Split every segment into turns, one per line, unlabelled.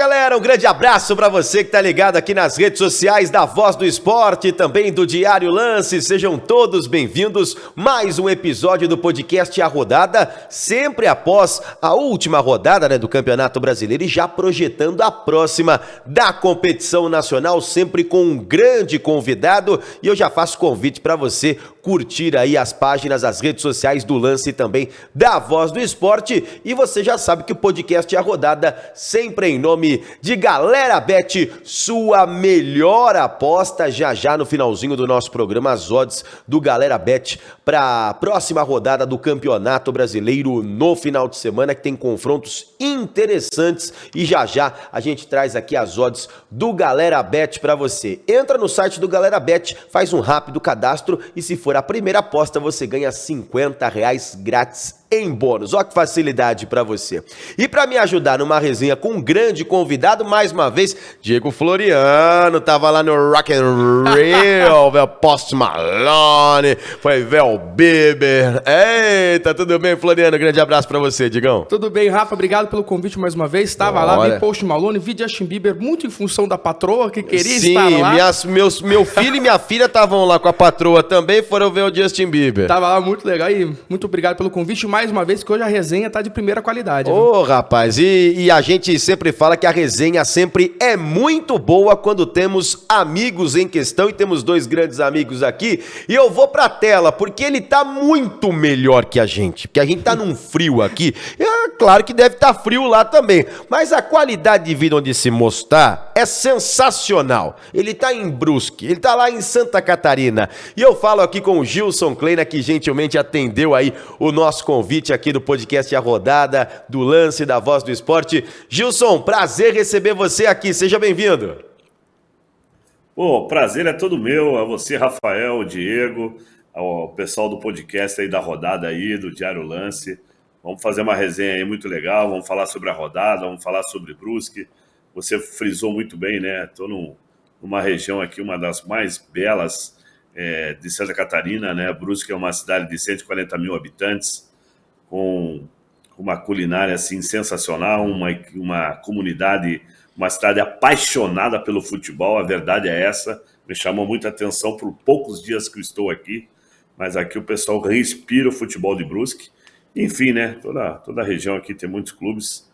galera, um grande abraço pra você que tá ligado aqui nas redes sociais da Voz do Esporte e também do Diário Lance. Sejam todos bem-vindos. Mais um episódio do podcast A Rodada, sempre após a última rodada, do Campeonato Brasileiro e já projetando a próxima da competição nacional, sempre com um grande convidado. E eu já faço convite pra você curtir aí as páginas, as redes sociais do Lance e também da Voz do Esporte. E você já sabe que o podcast A Rodada sempre em nome de Galera Bet, sua melhor aposta. Já no finalzinho do nosso programa, as odds do Galera Bet para a próxima rodada do Campeonato Brasileiro no final de semana, que tem confrontos interessantes, e já a gente traz aqui as odds do Galera Bet para você. Entra no site do Galera Bet, faz um rápido cadastro e se for a primeira aposta você ganha R$50 grátis em bônus. Olha que facilidade para você. E para me ajudar numa resenha com um grande convidado, mais uma vez, Diego Floriano, tava lá no Rock and Roll, velho, Post Malone, foi Vel Bieber. Eita, tudo bem, Floriano? Grande abraço para você, Digão.
Tudo bem, Rafa, obrigado pelo convite mais uma vez. Estava lá, vi Post Malone, vi Justin Bieber, muito em função da patroa que queria estar lá. Sim,
meu filho e minha filha estavam lá com a patroa também, foram ver o Justin Bieber.
Tava lá, muito legal, e muito obrigado pelo convite mais uma vez, que hoje a resenha tá de primeira qualidade.
Ô, rapaz, e a gente sempre fala que a resenha sempre é muito boa quando temos amigos em questão, e temos dois grandes amigos aqui, e eu vou pra tela, porque ele tá muito melhor que a gente, porque a gente tá num frio aqui, claro que deve estar frio lá também, mas a qualidade de vida onde esse moço tá é sensacional. Ele tá em Brusque, ele tá lá em Santa Catarina, e eu falo aqui com o Gilson Kleina, que gentilmente atendeu aí o nosso convite aqui do podcast A Rodada, do Lance, da Voz do Esporte. Gilson, prazer receber você aqui, seja bem-vindo.
Pô, prazer é todo meu, a você, Rafael, o Diego, ao pessoal do podcast aí da Rodada aí, do Diário Lance. Vamos fazer uma resenha aí muito legal, vamos falar sobre a rodada, vamos falar sobre Brusque. Você frisou muito bem, né? Estou numa região aqui, uma das mais belas de Santa Catarina, né? Brusque é uma cidade de 140 mil habitantes, com uma culinária assim sensacional, uma comunidade, uma cidade apaixonada pelo futebol, a verdade é essa. Me chamou muita atenção por poucos dias que eu estou aqui, mas aqui o pessoal respira o futebol de Brusque. Enfim, né, toda a região aqui tem muitos clubes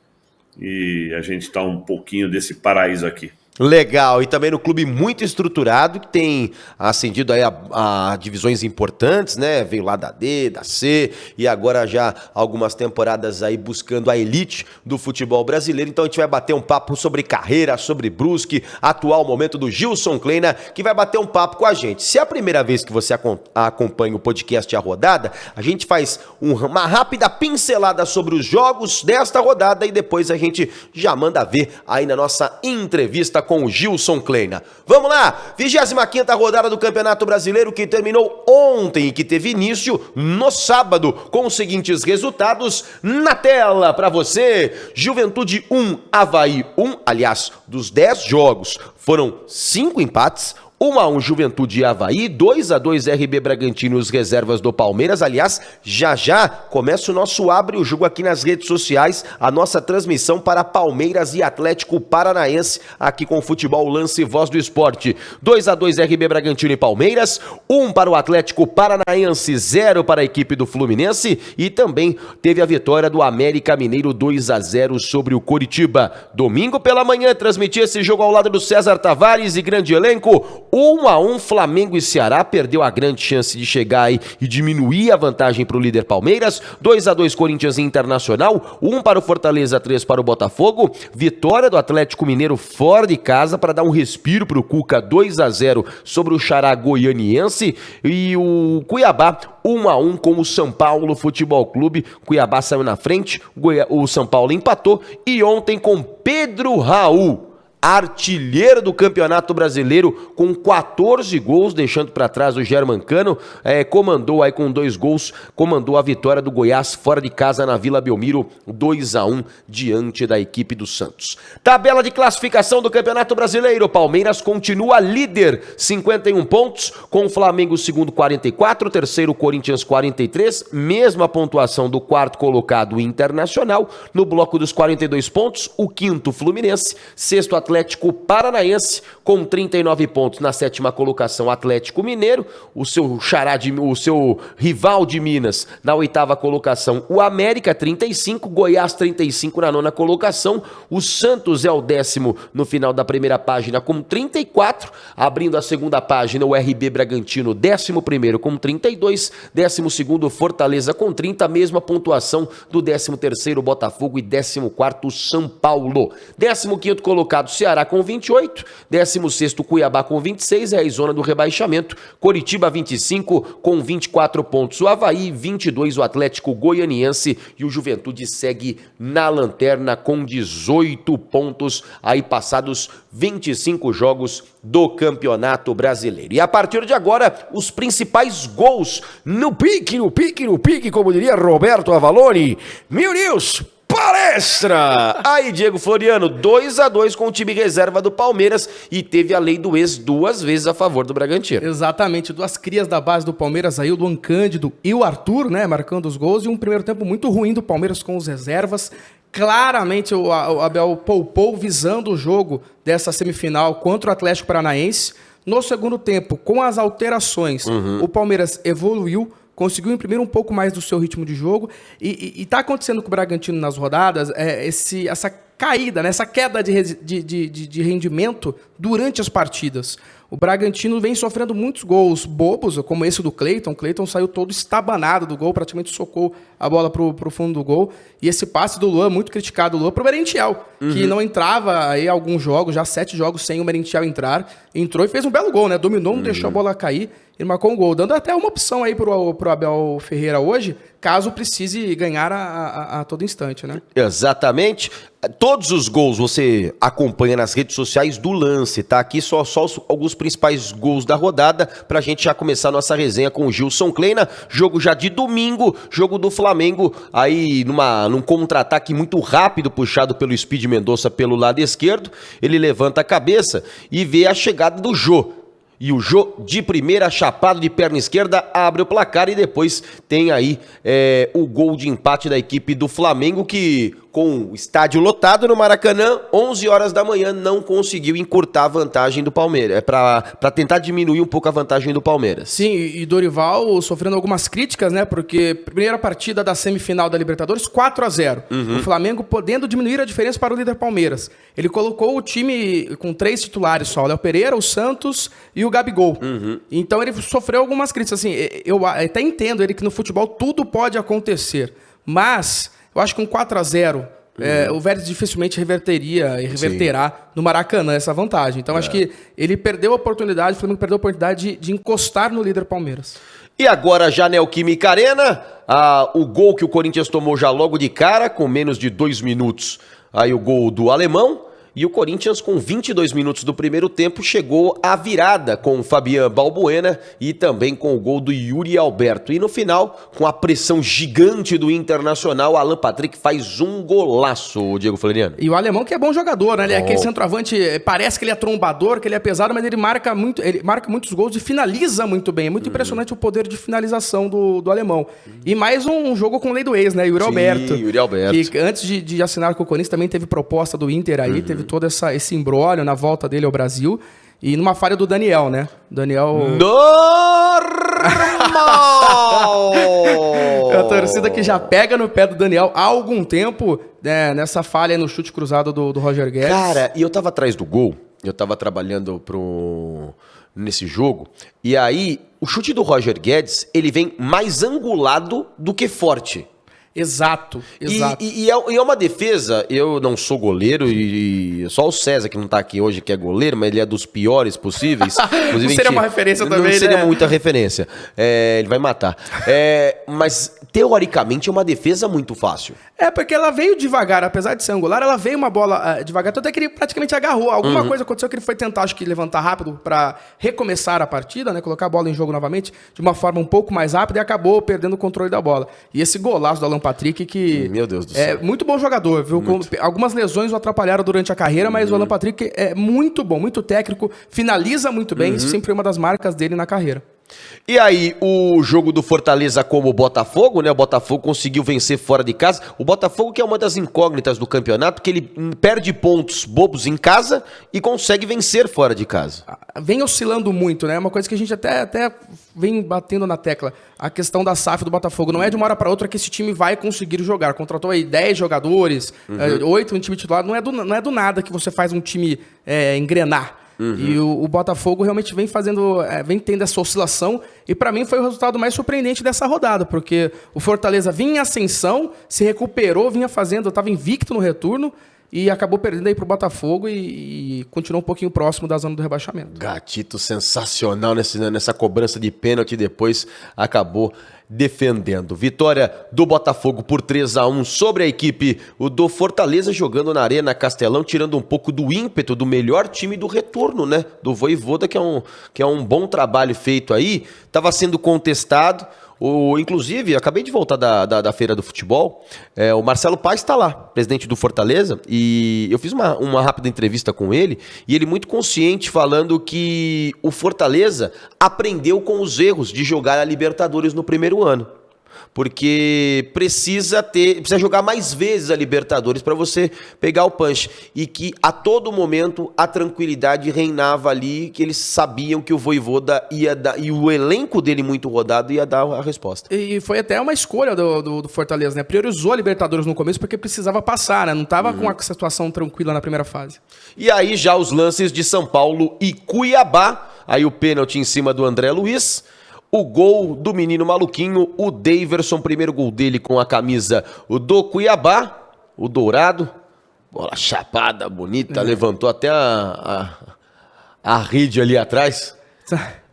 e a gente está um pouquinho desse paraíso aqui.
Legal, e também no clube muito estruturado, que tem ascendido aí a divisões importantes, né? Veio lá da D, da C, e agora já algumas temporadas aí buscando a elite do futebol brasileiro. Então a gente vai bater um papo sobre carreira, sobre Brusque, atual momento do Gilson Kleina, que vai bater um papo com a gente. Se é a primeira vez que você acompanha o podcast A Rodada, a gente faz uma rápida pincelada sobre os jogos desta rodada e depois a gente já manda ver aí na nossa entrevista com o Gilson Kleina. Vamos lá, 25ª rodada do Campeonato Brasileiro, que terminou ontem e que teve início no sábado, com os seguintes resultados na tela para você. Juventude 1, Avaí 1, aliás, dos 10 jogos foram 5 empates, 1-1 Juventude e Avaí, 2-2 RB Bragantino e os reservas do Palmeiras. Aliás, já começa o nosso Abre o Jogo aqui nas redes sociais, a nossa transmissão para Palmeiras e Atlético Paranaense, aqui com o Futebol Lance Voz do Esporte. 2-2 RB Bragantino e Palmeiras, 1 para o Atlético Paranaense, 0 para a equipe do Fluminense, e também teve a vitória do América Mineiro 2-0 sobre o Coritiba. Domingo pela manhã, transmitia esse jogo ao lado do César Tavares e grande elenco. 1-1 Flamengo e Ceará, perdeu a grande chance de chegar aí e diminuir a vantagem para o líder Palmeiras. 2-2 Corinthians e Internacional, 1 para o Fortaleza, 3 para o Botafogo. Vitória do Atlético Mineiro fora de casa para dar um respiro para o Cuca, 2-0 sobre o Xará Goianiense. E o Cuiabá 1-1 com o São Paulo Futebol Clube. Cuiabá saiu na frente, o São Paulo empatou, e ontem com Pedro Raul artilheiro do Campeonato Brasileiro com 14 gols, deixando para trás o Germancano, comandou aí com 2 gols, comandou a vitória do Goiás fora de casa na Vila Belmiro, 2-1 diante da equipe do Santos. Tabela de classificação do Campeonato Brasileiro, Palmeiras continua líder, 51 pontos, com o Flamengo segundo 44, terceiro Corinthians 43, mesma pontuação do quarto colocado Internacional, no bloco dos 42 pontos, o quinto Fluminense, sexto Atlético Paranaense, com 39 pontos na sétima colocação Atlético Mineiro, o seu rival de Minas na oitava colocação o América 35, Goiás 35 na nona colocação, o Santos é o 10º no final da primeira página com 34, abrindo a segunda página o RB Bragantino 11º com 32, 12º Fortaleza com 30, mesma pontuação do 13º Botafogo e 14º São Paulo, 15º colocado Ceará com 28, 16º Cuiabá com 26, é a zona do rebaixamento, Coritiba 25 com 24 pontos, o Avaí 22, o Atlético Goianiense e o Juventude segue na lanterna com 18 pontos, aí passados 25 jogos do Campeonato Brasileiro. E a partir de agora, os principais gols no pique, como diria Roberto Avalone, Meu Deus! Palestra! Aí, Diego Floriano, 2-2 com o time reserva do Palmeiras e teve a lei do ex 2 vezes a favor do Bragantino.
Exatamente, 2 crias da base do Palmeiras aí, o Luan Cândido e o Arthur, né, marcando os gols, e um primeiro tempo muito ruim do Palmeiras com os reservas. Claramente o Abel poupou visando o jogo dessa semifinal contra o Atlético Paranaense. No segundo tempo, com as alterações, o Palmeiras evoluiu, conseguiu imprimir um pouco mais do seu ritmo de jogo e tá acontecendo com o Bragantino nas rodadas essa caída, né, essa queda de rendimento durante as partidas. O Bragantino vem sofrendo muitos gols bobos, como esse do Cleiton. O Cleiton saiu todo estabanado do gol, praticamente socou a bola pro fundo do gol. E esse passe do Luan, muito criticado do Luan, pro Merentiel, que não entrava aí alguns jogos, já 7 jogos sem o Merentiel entrar. Entrou e fez um belo gol, né? Dominou, não deixou a bola cair. Ele marcou um gol, dando até uma opção aí pro Abel Ferreira hoje, caso precise ganhar a todo instante, né?
Exatamente. Todos os gols você acompanha nas redes sociais do Lance, tá? Aqui só alguns principais gols da rodada, pra gente já começar a nossa resenha com o Gilson Kleina. Jogo já de domingo, jogo do Flamengo, aí num contra-ataque muito rápido, puxado pelo Speed Mendonça pelo lado esquerdo. Ele levanta a cabeça e vê a chegada do Jô. E o Jô, de primeira, chapado de perna esquerda, abre o placar e depois tem aí o gol de empate da equipe do Flamengo, que com o estádio lotado no Maracanã, 11 horas da manhã, não conseguiu encurtar a vantagem do Palmeiras, para tentar diminuir um pouco a vantagem do Palmeiras.
Sim, e Dorival sofrendo algumas críticas, né, porque primeira partida da semifinal da Libertadores, 4-0. O Flamengo podendo diminuir a diferença para o líder Palmeiras. Ele colocou o time com 3 titulares só, o Léo Pereira, o Santos e o Gabigol. Então ele sofreu algumas críticas. Assim, eu até entendo ele que no futebol tudo pode acontecer, mas eu acho que um 4-0 o Vélez dificilmente reverterá no Maracanã essa vantagem. Então acho que ele perdeu a oportunidade, o Flamengo perdeu a oportunidade de encostar no líder Palmeiras.
E agora já Neoquímica Arena, o gol que o Corinthians tomou já logo de cara, com menos de 2 minutos, aí o gol do alemão. E o Corinthians, com 22 minutos do primeiro tempo, chegou à virada com o Fabian Balbuena e também com o gol do Yuri Alberto. E no final, com a pressão gigante do Internacional, Alan Patrick faz um golaço, Diego Floriano.
E o alemão que é bom jogador, né? Ele é aquele centroavante, parece que ele é trombador, que ele é pesado, mas ele marca muitos gols e finaliza muito bem. É muito impressionante o poder de finalização do alemão. E mais um jogo com lei do ex, né? Yuri Alberto.
Yuri Alberto.
Que antes de assinar com o Corinthians também teve proposta do Inter aí, teve todo esse imbróglio na volta dele ao Brasil. E numa falha do Daniel, né? Daniel...
Normal!
É a torcida que já pega no pé do Daniel há algum tempo, né, nessa falha no chute cruzado do Roger Guedes.
Cara, e eu tava atrás do gol, eu tava trabalhando nesse jogo, e aí o chute do Roger Guedes, ele vem mais angulado do que forte.
Exato.
E é uma defesa, eu não sou goleiro, e só o César que não tá aqui hoje que é goleiro, mas ele é dos piores possíveis.
Não seria uma referência também,
né? Não seria muita referência. Ele vai matar. Mas teoricamente é uma defesa muito fácil.
Porque ela veio devagar, apesar de ser angular, ela veio uma bola devagar, tanto é que ele praticamente agarrou. Alguma coisa aconteceu que ele foi tentar, acho que levantar rápido para recomeçar a partida, né, colocar a bola em jogo novamente, de uma forma um pouco mais rápida e acabou perdendo o controle da bola. E esse golaço do Alan Patrick que...
Meu Deus do céu.
É muito bom jogador, viu? Algumas lesões o atrapalharam durante a carreira, mas o Alan Patrick é muito bom, muito técnico, finaliza muito bem, isso sempre foi uma das marcas dele na carreira.
E aí, o jogo do Fortaleza como o Botafogo, né? O Botafogo conseguiu vencer fora de casa. O Botafogo que é uma das incógnitas do campeonato, que ele perde pontos bobos em casa e consegue vencer fora de casa.
Vem oscilando muito, né? Uma coisa que a gente até vem batendo na tecla. A questão da SAF do Botafogo. Não é de uma hora para outra que esse time vai conseguir jogar. Contratou aí 10 jogadores, 8 no time titular. Não é do nada que você faz um time engrenar. E o Botafogo realmente vem tendo essa oscilação, e para mim foi o resultado mais surpreendente dessa rodada, porque o Fortaleza vinha em ascensão, se recuperou, estava invicto no retorno, e acabou perdendo aí pro Botafogo e continuou um pouquinho próximo da zona do rebaixamento.
Gatito sensacional nessa cobrança de pênalti, depois acabou defendendo. Vitória do Botafogo por 3-1 sobre a equipe do Fortaleza, jogando na Arena Castelão, tirando um pouco do ímpeto do melhor time do retorno, né? Do Vojvoda, que é um bom trabalho feito aí. Estava sendo contestado. Inclusive, acabei de voltar da Feira do Futebol, o Marcelo Paes está lá, presidente do Fortaleza, e eu fiz uma rápida entrevista com ele, e ele muito consciente falando que o Fortaleza aprendeu com os erros de jogar a Libertadores no primeiro ano. Porque precisa jogar mais vezes a Libertadores para você pegar o punch. E que a todo momento a tranquilidade reinava ali, que eles sabiam que o Vojvoda ia dar, e o elenco dele muito rodado ia dar a resposta.
E foi até uma escolha do Fortaleza, né? Priorizou a Libertadores no começo porque precisava passar, né? Não estava com a situação tranquila na primeira fase.
E aí já os lances de São Paulo e Cuiabá, aí o pênalti em cima do André Luiz. O gol do menino maluquinho, o Daverson, primeiro gol dele com a camisa do Cuiabá, o Dourado, bola chapada, bonita, levantou até a rede ali atrás.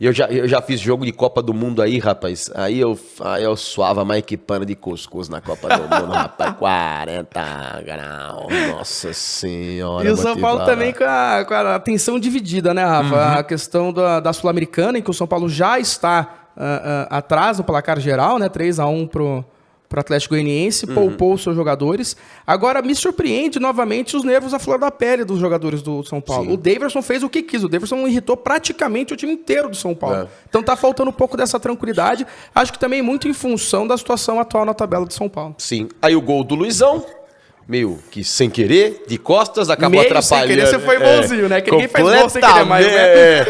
Eu já fiz jogo de Copa do Mundo aí, rapaz, aí eu suava mais que pano de cuscuz na Copa do Mundo, rapaz, 40 graus, nossa senhora.
E o São Paulo também com a atenção dividida, né, Rafa? A questão da Sul-Americana, em que o São Paulo já está atrás no placar geral, né? 3-1 pro Atlético Goianiense, poupou os seus jogadores. Agora, me surpreende novamente os nervos à flor da pele dos jogadores do São Paulo. Sim. O Daverson fez o que quis, o Daverson irritou praticamente o time inteiro do São Paulo. Então tá faltando um pouco dessa tranquilidade, acho que também muito em função da situação atual na tabela do São Paulo.
Sim, aí o gol do Luizão, meio que sem querer, de costas, acabou atrapalhando. Sem querer,
você foi bonzinho, né? Que ninguém faz gol sem querer mais, né?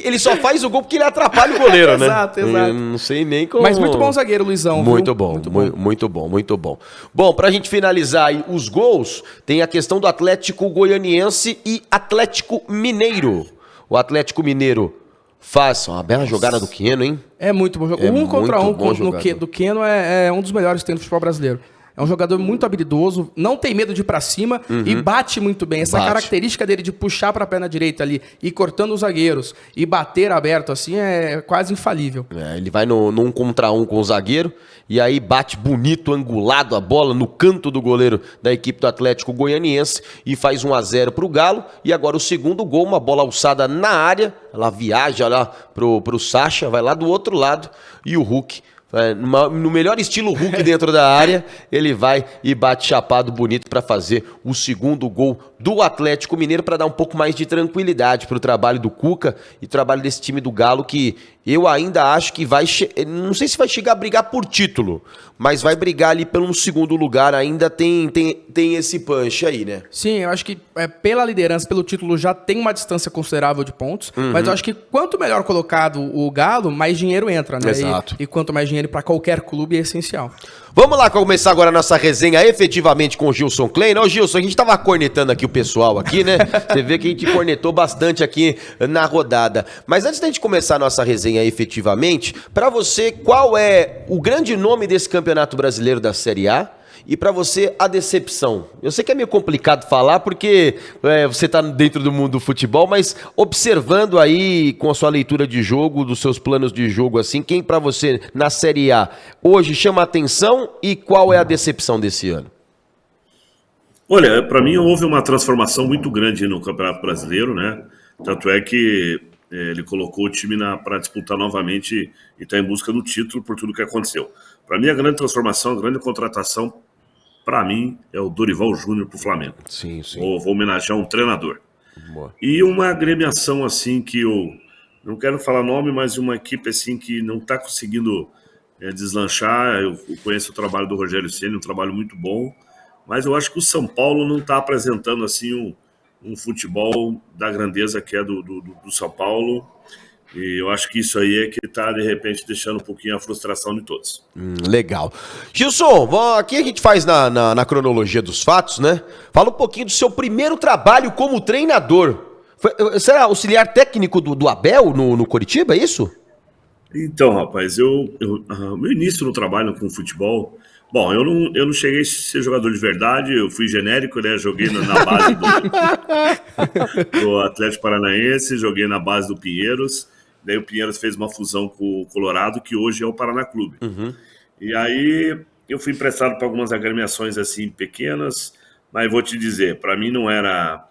Ele só faz o gol porque ele atrapalha o goleiro, né?
Exato.
Eu não sei nem como...
Mas muito bom zagueiro, Luizão.
Muito bom. Bom, pra gente finalizar aí os gols, tem a questão do Atlético Goianiense e Atlético Mineiro. O Atlético Mineiro faz uma bela jogada do Queno, hein?
É muito bom jogo. Contra um do Queno é um dos melhores que tem no futebol brasileiro. É um jogador muito habilidoso, não tem medo de ir pra cima e bate muito bem. Essa característica dele de puxar pra perna direita ali e cortando os zagueiros e bater aberto assim é quase infalível.
Ele vai no 1 contra 1 com o zagueiro e aí bate bonito, angulado a bola no canto do goleiro da equipe do Atlético Goianiense e faz 1-0 pro Galo. E agora o segundo gol, uma bola alçada na área, ela viaja lá pro Sacha, vai lá do outro lado e o Hulk... no melhor estilo Hulk dentro da área, ele vai e bate chapado bonito para fazer o segundo gol do Atlético Mineiro, para dar um pouco mais de tranquilidade para o trabalho do Cuca e o trabalho desse time do Galo, que eu ainda acho que vai... Não sei se vai chegar a brigar por título, mas vai brigar ali pelo segundo lugar, ainda tem esse punch aí, né?
Sim, eu acho que pela liderança, pelo título, já tem uma distância considerável de pontos, mas eu acho que quanto melhor colocado o Galo, mais dinheiro entra, né?
Exato.
E quanto mais dinheiro para qualquer clube é essencial.
Vamos lá começar agora a nossa resenha efetivamente com o Gilson Klein. Ô Gilson, a gente tava cornetando aqui o pessoal aqui, né? Você vê que a gente cornetou bastante aqui na rodada. Mas antes da gente começar a nossa resenha efetivamente, para você, qual é o grande nome desse Campeonato Brasileiro da Série A? E para você, a decepção? Eu sei que é meio complicado falar porque você está dentro do mundo do futebol, mas observando aí com a sua leitura de jogo, dos seus planos de jogo, assim, quem para você na Série A hoje chama a atenção e qual é a decepção desse ano?
Olha, para mim houve uma transformação muito grande no Campeonato Brasileiro, né? Tanto é que ele colocou o time para disputar novamente e está em busca do título por tudo que aconteceu. Para mim, a grande transformação, a grande contratação, para mim, é o Dorival Júnior para o Flamengo.
Sim.
Vou homenagear um treinador.
Boa.
E uma agremiação assim que eu não quero falar nome, mas uma equipe assim que não está conseguindo deslanchar. Eu conheço o trabalho do Rogério Ceni, um trabalho muito bom, mas eu acho que o São Paulo não está apresentando assim um futebol da grandeza que é do São Paulo. E eu acho que isso aí é que está, de repente, deixando um pouquinho a frustração de todos.
Legal. Gilson, aqui a gente faz na cronologia dos fatos, né? Fala um pouquinho do seu primeiro trabalho como treinador. Você era auxiliar técnico do Abel no Coritiba, é isso?
Então, rapaz, meu início no trabalho com futebol... Bom, eu não cheguei a ser jogador de verdade, eu fui genérico, né? Joguei na base do Atlético Paranaense, joguei na base do Pinheiros, daí o Pinheiros fez uma fusão com o Colorado, que hoje é o Paraná Clube.
Uhum.
E aí eu fui emprestado para algumas agremiações assim pequenas, mas vou te dizer, para mim não era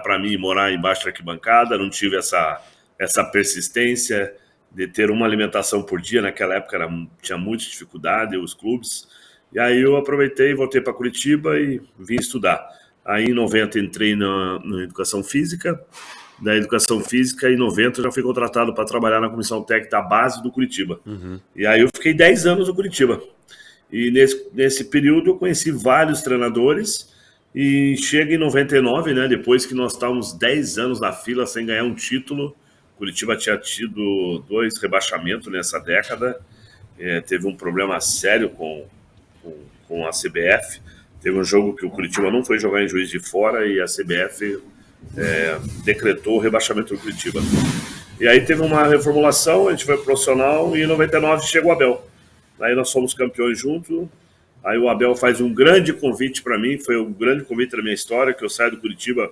para mim morar embaixo da arquibancada, não tive essa persistência de ter uma alimentação por dia, naquela época tinha muita dificuldade, os clubes. E aí eu aproveitei, voltei para Curitiba e vim estudar. Aí em 90 entrei na Educação Física. Da Educação Física, em 90 eu já fui contratado para trabalhar na Comissão Técnica da base do Curitiba. Uhum. E aí eu fiquei 10 anos no Curitiba. E nesse período eu conheci vários treinadores. E chega em 99, né, depois que nós estávamos 10 anos na fila sem ganhar um título. Curitiba tinha tido 2 rebaixamentos nessa década. Teve um problema sério com a CBF. Teve um jogo que o Curitiba não foi jogar em Juiz de Fora e a CBF decretou o rebaixamento do Curitiba. E aí teve uma reformulação, a gente foi profissional e em 99 chega o Abel. Aí nós fomos campeões juntos. Aí o Abel faz um grande convite para mim, foi um grande convite da minha história, que eu saio do Curitiba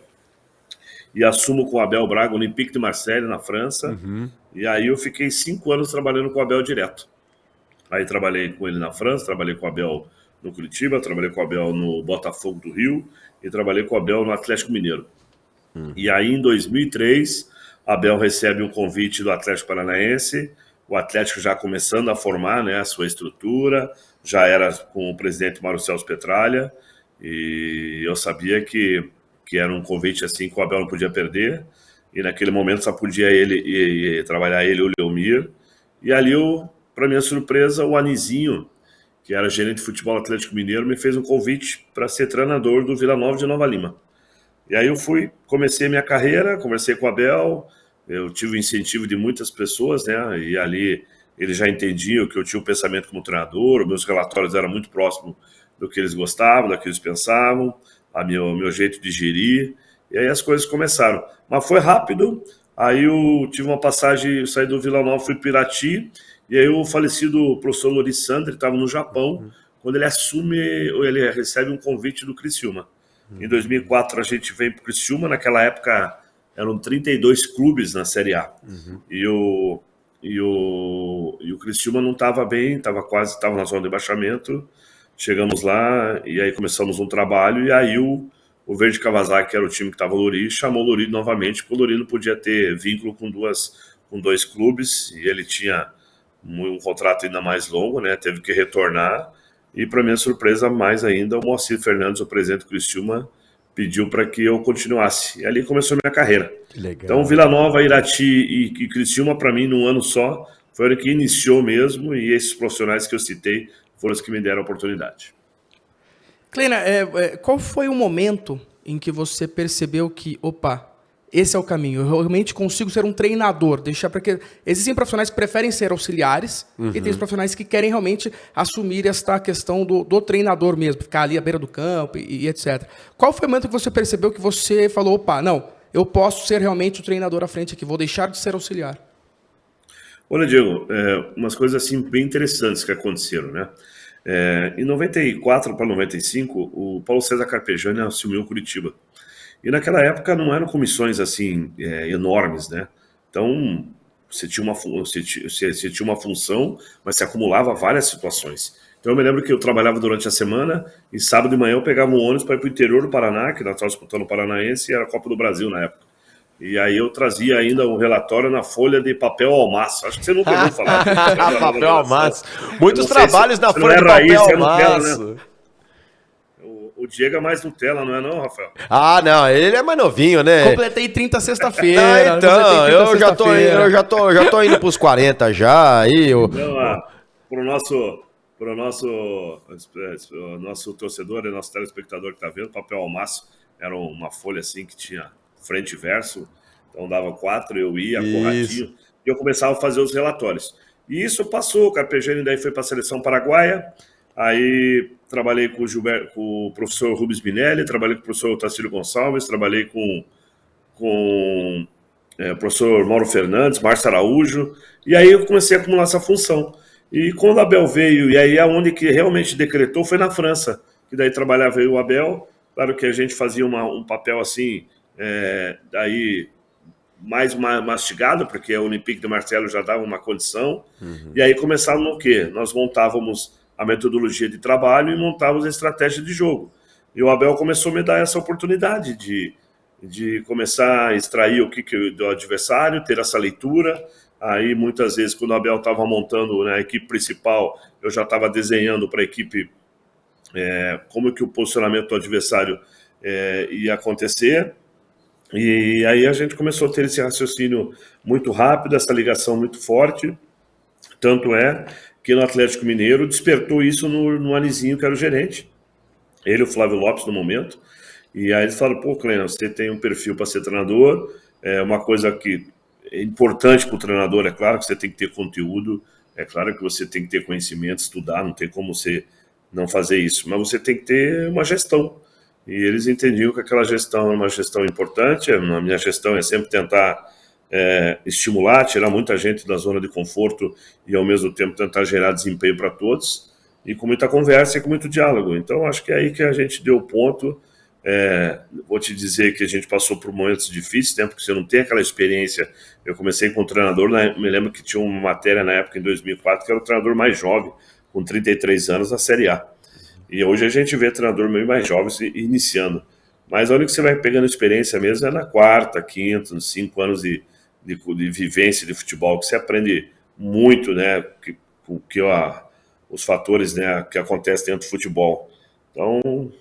e assumo com o Abel Braga o Olympique de Marseille, na França. Uhum. E aí eu fiquei 5 anos trabalhando com o Abel direto. Aí trabalhei com ele na França, trabalhei com o Abel no Curitiba, trabalhei com o Abel no Botafogo do Rio e trabalhei com o Abel no Atlético Mineiro. E aí em 2003, Abel recebe um convite do Atlético Paranaense, o Atlético já começando a formar, né, a sua estrutura, já era com o presidente Mário Celso Petralha, e eu sabia que era um convite assim que o Abel não podia perder, e naquele momento só podia ele trabalhar ele e o Leomir, e ali para minha surpresa, o Anizinho, que era gerente de futebol Atlético Mineiro, me fez um convite para ser treinador do Vila Nova de Nova Lima. E aí eu comecei minha carreira, conversei com o Abel, eu tive o incentivo de muitas pessoas, né? E ali eles já entendiam que eu tinha um pensamento como treinador, meus relatórios eram muito próximos do que eles gostavam, do que eles pensavam, meu jeito de gerir, e aí as coisas começaram. Mas foi rápido, aí eu tive uma passagem, eu saí do Vila Nova, fui para Irati, e aí o falecido professor Lori Sandri estava no Japão, quando ele recebe um convite do Criciúma. Em 2004 a gente veio para o Criciúma, naquela época eram 32 clubes na Série A. E o Criciúma não estava bem, estava na zona de rebaixamento. Chegamos lá e aí começamos um trabalho, e aí o Verde Kawasaki, que era o time que estava o Lori, chamou o Lori novamente, porque o Lori não podia ter vínculo com 2 clubes, e ele tinha um contrato ainda mais longo, né? Teve que retornar. E, para minha surpresa, mais ainda, o Moacir Fernandes, o presidente do Criciúma, pediu para que eu continuasse. E ali começou a minha carreira. Legal. Então, Vila Nova, Irati e Criciúma, para mim, num ano só, foi o que iniciou mesmo, e esses profissionais que eu citei foram os que me deram a oportunidade.
Kleina, qual foi o momento em que você percebeu que, esse é o caminho, eu realmente consigo ser um treinador, porque existem profissionais que preferem ser auxiliares, e tem os profissionais que querem realmente assumir esta questão do treinador mesmo, ficar ali à beira do campo e etc. Qual foi o momento que você percebeu que você falou, não, eu posso ser realmente o treinador à frente aqui, vou deixar de ser auxiliar?
Olha, Diego, umas coisas assim bem interessantes que aconteceram, né? Em 94 para 95, o Paulo César Carpegiani assumiu o Curitiba. E naquela época não eram comissões assim enormes, né? Então você tinha uma função, mas se acumulava várias situações. Então eu me lembro que eu trabalhava durante a semana e sábado de manhã eu pegava um ônibus para ir para o interior do Paraná, que nós estávamos disputando o Paranaense e era a Copa do Brasil na época. E aí eu trazia ainda um relatório na folha de papel almaço. Acho que você nunca ouviu falar.
Papel almaço. Muitos trabalhos na folha de papel almaço.
O Diego é mais Nutella, não é não, Rafael?
Ah, não, ele é mais novinho, né?
Completei 30 sexta-feira.
Então, eu já tô indo pros 40 já, aí eu...
Então, pro nosso torcedor e nosso telespectador que tá vendo, papel almaço era uma folha assim que tinha frente e verso, então dava 4, eu ia, corradinho, e eu começava a fazer os relatórios. E isso passou, o Carpegiani daí foi para a seleção paraguaia, aí trabalhei com o professor Rubens Minelli, trabalhei com o professor Otacílio Gonçalves, trabalhei com o professor Mauro Fernandes, Márcio Araújo, e aí eu comecei a acumular essa função. E quando o Abel veio, e aí aonde que realmente decretou foi na França, que daí trabalhava o Abel, claro que a gente fazia um papel assim, daí mais mastigado, porque a Olympique de Marseille já dava uma condição, e aí começaram o quê? Nós montávamos a metodologia de trabalho e montávamos a estratégia de jogo. E o Abel começou a me dar essa oportunidade de começar a extrair o que do adversário, ter essa leitura. Aí muitas vezes quando o Abel estava montando, né, a equipe principal, eu já estava desenhando para a equipe como que o posicionamento do adversário ia acontecer. E aí a gente começou a ter esse raciocínio muito rápido, essa ligação muito forte. Tanto é que no Atlético Mineiro despertou isso no Anizinho, que era o gerente. Ele e o Flávio Lopes no momento. E aí eles falaram, pô, Clênio, você tem um perfil para ser treinador, é uma coisa que é importante para o treinador, é claro que você tem que ter conteúdo, é claro que você tem que ter conhecimento, estudar, não tem como você não fazer isso, mas você tem que ter uma gestão. E eles entendiam que aquela gestão é uma gestão importante. A minha gestão é sempre tentar estimular, tirar muita gente da zona de conforto e ao mesmo tempo tentar gerar desempenho para todos, e com muita conversa e com muito diálogo. Então acho que é aí que a gente deu o ponto. Vou te dizer que a gente passou por momentos difíceis, né, porque você não tem aquela experiência. Eu comecei com um treinador, né, me lembro que tinha uma matéria na época, em 2004, que era o treinador mais jovem, com 33 anos na Série A. E hoje a gente vê treinador meio mais jovens iniciando. Mas a hora que você vai pegando experiência mesmo é na quarta, quinta, nos 5 anos de vivência de futebol, que você aprende muito, né, os fatores, né, que acontecem dentro do futebol. Então,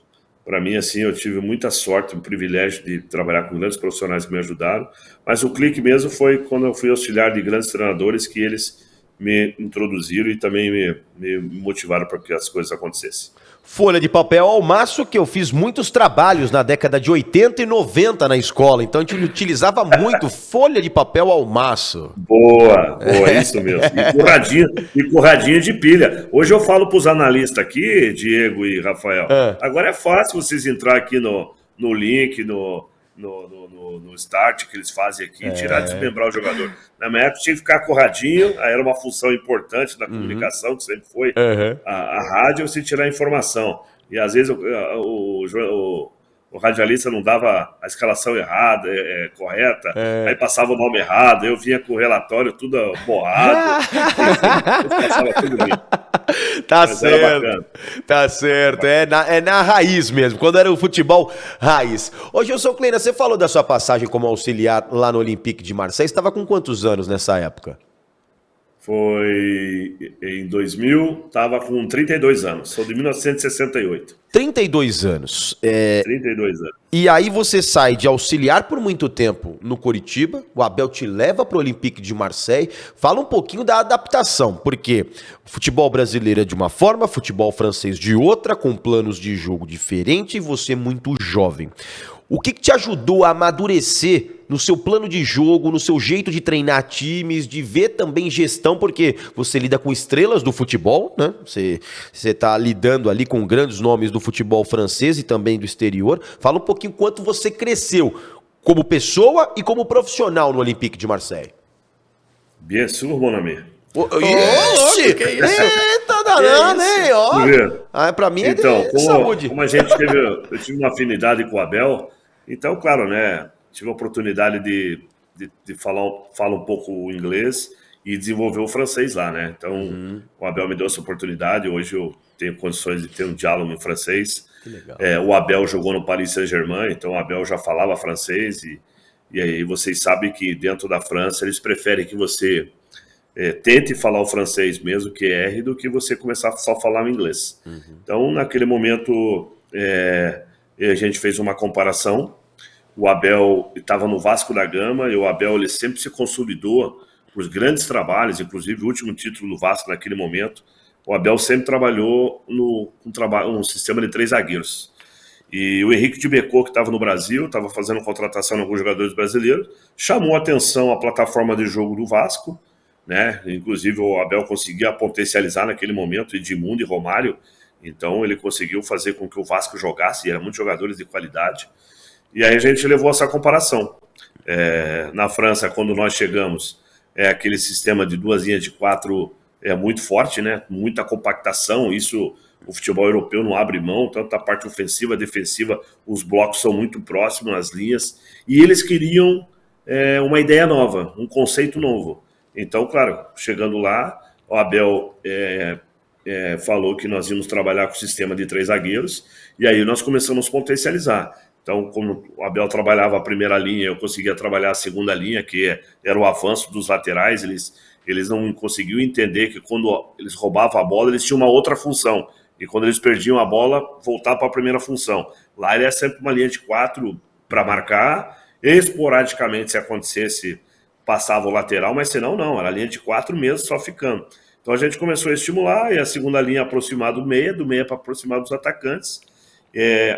para mim, assim, eu tive muita sorte, um privilégio de trabalhar com grandes profissionais que me ajudaram, mas o clique mesmo foi quando eu fui auxiliar de grandes treinadores, que eles me introduziram e também me motivaram para que as coisas acontecessem.
Folha de papel almaço, que eu fiz muitos trabalhos na década de 80 e 90 na escola, então a gente utilizava muito folha de papel almaço.
Boa, é isso mesmo. E curradinha de pilha. Hoje eu falo para os analistas aqui, Diego e Rafael, agora é fácil vocês entrar aqui no link, no start que eles fazem aqui, tirar, desmembrar o jogador. Na minha época tinha que ficar corradinho, aí era uma função importante da comunicação, que sempre foi a rádio, você tirar a informação. E às vezes o radialista não dava a escalação errada, correta, aí passava o nome errado, eu vinha com o relatório tudo borrado, passava tudo limpo.
Tá certo, tá certo. É na raiz mesmo, quando era o futebol raiz. Ô, Gilson Kleina, você falou da sua passagem como auxiliar lá no Olympique de Marseille. Você estava com quantos anos nessa época?
Foi em 2000, estava com 32 anos, sou de 1968.
32 anos.
32 anos.
E aí você sai de auxiliar por muito tempo no Coritiba, o Abel te leva para o Olympique de Marseille. Fala um pouquinho da adaptação, porque o futebol brasileiro é de uma forma, futebol francês de outra, com planos de jogo diferentes e você muito jovem. O que te ajudou a amadurecer no seu plano de jogo, no seu jeito de treinar times, de ver também gestão, porque você lida com estrelas do futebol, né? Você está lidando ali com grandes nomes do futebol francês e também do exterior. Fala um pouquinho quanto você cresceu como pessoa e como profissional no Olympique de Marseille.
Bien sûr, mon ami.
Ixi!
que isso?
Eita, danado, hein? Ó.
Vê?
Pra mim é
Então,
de saúde.
como a gente eu tive uma afinidade com o Abel, então, claro, né? Tive a oportunidade de falar um pouco o inglês e desenvolver o francês lá, né? Então, o Abel me deu essa oportunidade. Hoje eu tenho condições de ter um diálogo em francês.
Que legal.
O Abel jogou no Paris Saint-Germain, então o Abel já falava francês e aí vocês sabem que dentro da França eles preferem que você tente falar o francês mesmo que erre do que você começar só a falar o inglês. Então, naquele momento, a gente fez uma comparação. O Abel estava no Vasco da Gama e o Abel ele sempre se consolidou por grandes trabalhos, inclusive o último título do Vasco naquele momento. O Abel sempre trabalhou um sistema de 3 zagueiros. E o Henrique de Becô, que estava no Brasil, estava fazendo contratação em alguns jogadores brasileiros, chamou a atenção a plataforma de jogo do Vasco, né? Inclusive o Abel conseguia potencializar naquele momento Edmundo e Romário, então ele conseguiu fazer com que o Vasco jogasse, e eram muitos jogadores de qualidade. E aí a gente levou essa comparação. Na França, quando nós chegamos, aquele sistema de 2 linhas de 4 muito forte, né? Muita compactação, isso o futebol europeu não abre mão, tanto a parte ofensiva, defensiva, os blocos são muito próximos, as linhas, e eles queriam uma ideia nova, um conceito novo. Então, claro, chegando lá, o Abel falou que nós íamos trabalhar com o sistema de 3 zagueiros, e aí nós começamos a potencializar. Então, como o Abel trabalhava a primeira linha, eu conseguia trabalhar a segunda linha, que era o avanço dos laterais. Eles não conseguiam entender que quando eles roubavam a bola, eles tinham uma outra função. E quando eles perdiam a bola, voltava para a primeira função. Lá ele é sempre uma linha de 4 para marcar. Esporadicamente, se acontecesse, passava o lateral, mas senão não, era linha de 4 mesmo, só ficando. Então a gente começou a estimular, e a segunda linha aproximar do meia para aproximar dos atacantes.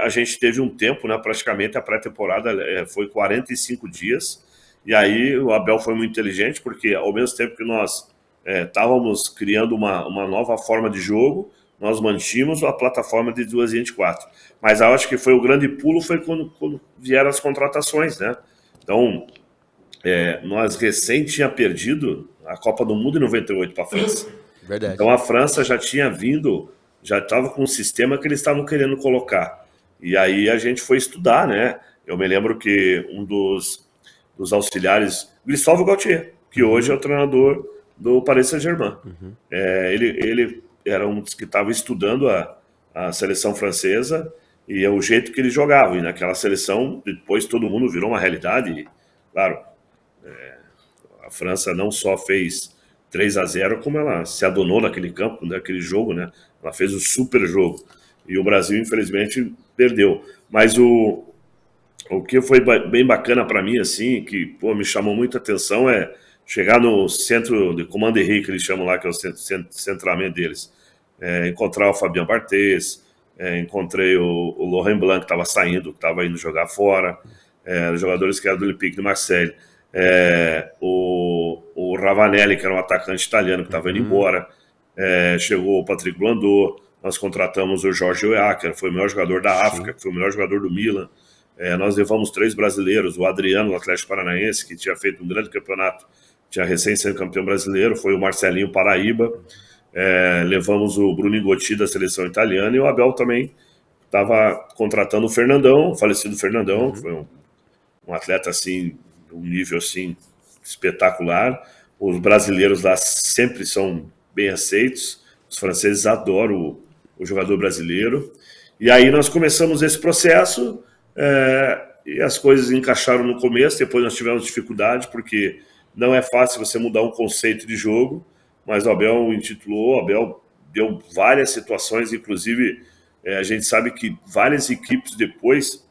A gente teve um tempo, né, praticamente a pré-temporada foi 45 dias, e aí o Abel foi muito inteligente, porque ao mesmo tempo que nós estávamos criando uma nova forma de jogo, nós mantínhamos a plataforma de 2 linhas de 4. Mas eu acho que foi o grande pulo foi quando vieram as contratações, né? Então, nós recém tinha perdido a Copa do Mundo em 98 para a França.
Verdade.
Então a França já tinha vindo, já estava com um sistema que eles estavam querendo colocar. E aí a gente foi estudar, né? Eu me lembro que um dos auxiliares, Christophe Gaultier, que hoje é o treinador do Paris Saint-Germain. Ele era um dos que estava estudando a seleção francesa e é o jeito que eles jogavam. E naquela seleção, depois todo mundo virou uma realidade. E, claro, a França não só fez 3-0, como ela se adonou naquele campo, naquele jogo, né? Ela fez um super jogo. E o Brasil, infelizmente, perdeu. Mas o que foi bem bacana para mim, assim, que me chamou muita atenção, é chegar no centro de comando Henrique, que eles chamam lá, que é o centramento deles. Encontrar o Fabien Barthez, encontrei o Laurent Blanc, que estava saindo, que estava indo jogar fora, os jogadores que eram do Olympique de Marseille. O Ravanelli, que era um atacante italiano que estava indo embora, chegou o Patrick Blandot, nós contratamos o Jorge Weah, que foi o melhor jogador da África, que foi o melhor jogador do Milan. Nós levamos 3 brasileiros, o Adriano, do Atlético Paranaense, que tinha feito um grande campeonato, tinha recém sido campeão brasileiro, foi o Marcelinho Paraíba, levamos o Bruno Gotti da seleção italiana, e o Abel também estava contratando o Fernandão, o falecido Fernandão, que foi um atleta assim, um nível assim espetacular. Os brasileiros lá sempre são bem aceitos, os franceses adoram o jogador brasileiro, e aí nós começamos esse processo, e as coisas encaixaram no começo. Depois nós tivemos dificuldade, porque não é fácil você mudar um conceito de jogo, mas o Abel intitulou, o Abel deu várias situações, inclusive a gente sabe que várias equipes depois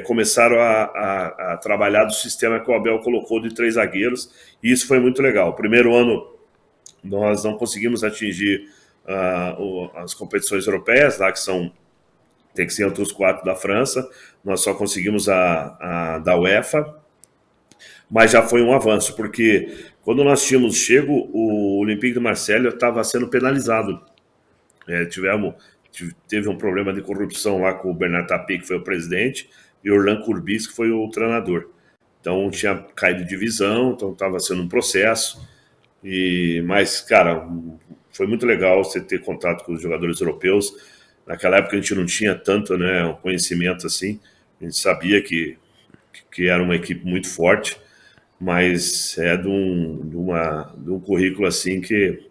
começaram a trabalhar do sistema que o Abel colocou de 3 zagueiros, e isso foi muito legal. O primeiro ano nós não conseguimos atingir as competições europeias, lá que tem que ser entre os 4 da França, nós só conseguimos a da UEFA, mas já foi um avanço, porque quando nós tínhamos chego, o Olympique de Marseille estava sendo penalizado. Teve um problema de corrupção lá com o Bernard Tapie, que foi o presidente, e o Orlan Courbis, que foi o treinador. Então tinha caído divisão, então estava sendo um processo. Mas, cara, foi muito legal você ter contato com os jogadores europeus. Naquela época a gente não tinha tanto, né, conhecimento assim. A gente sabia que era uma equipe muito forte, mas é de um currículo assim que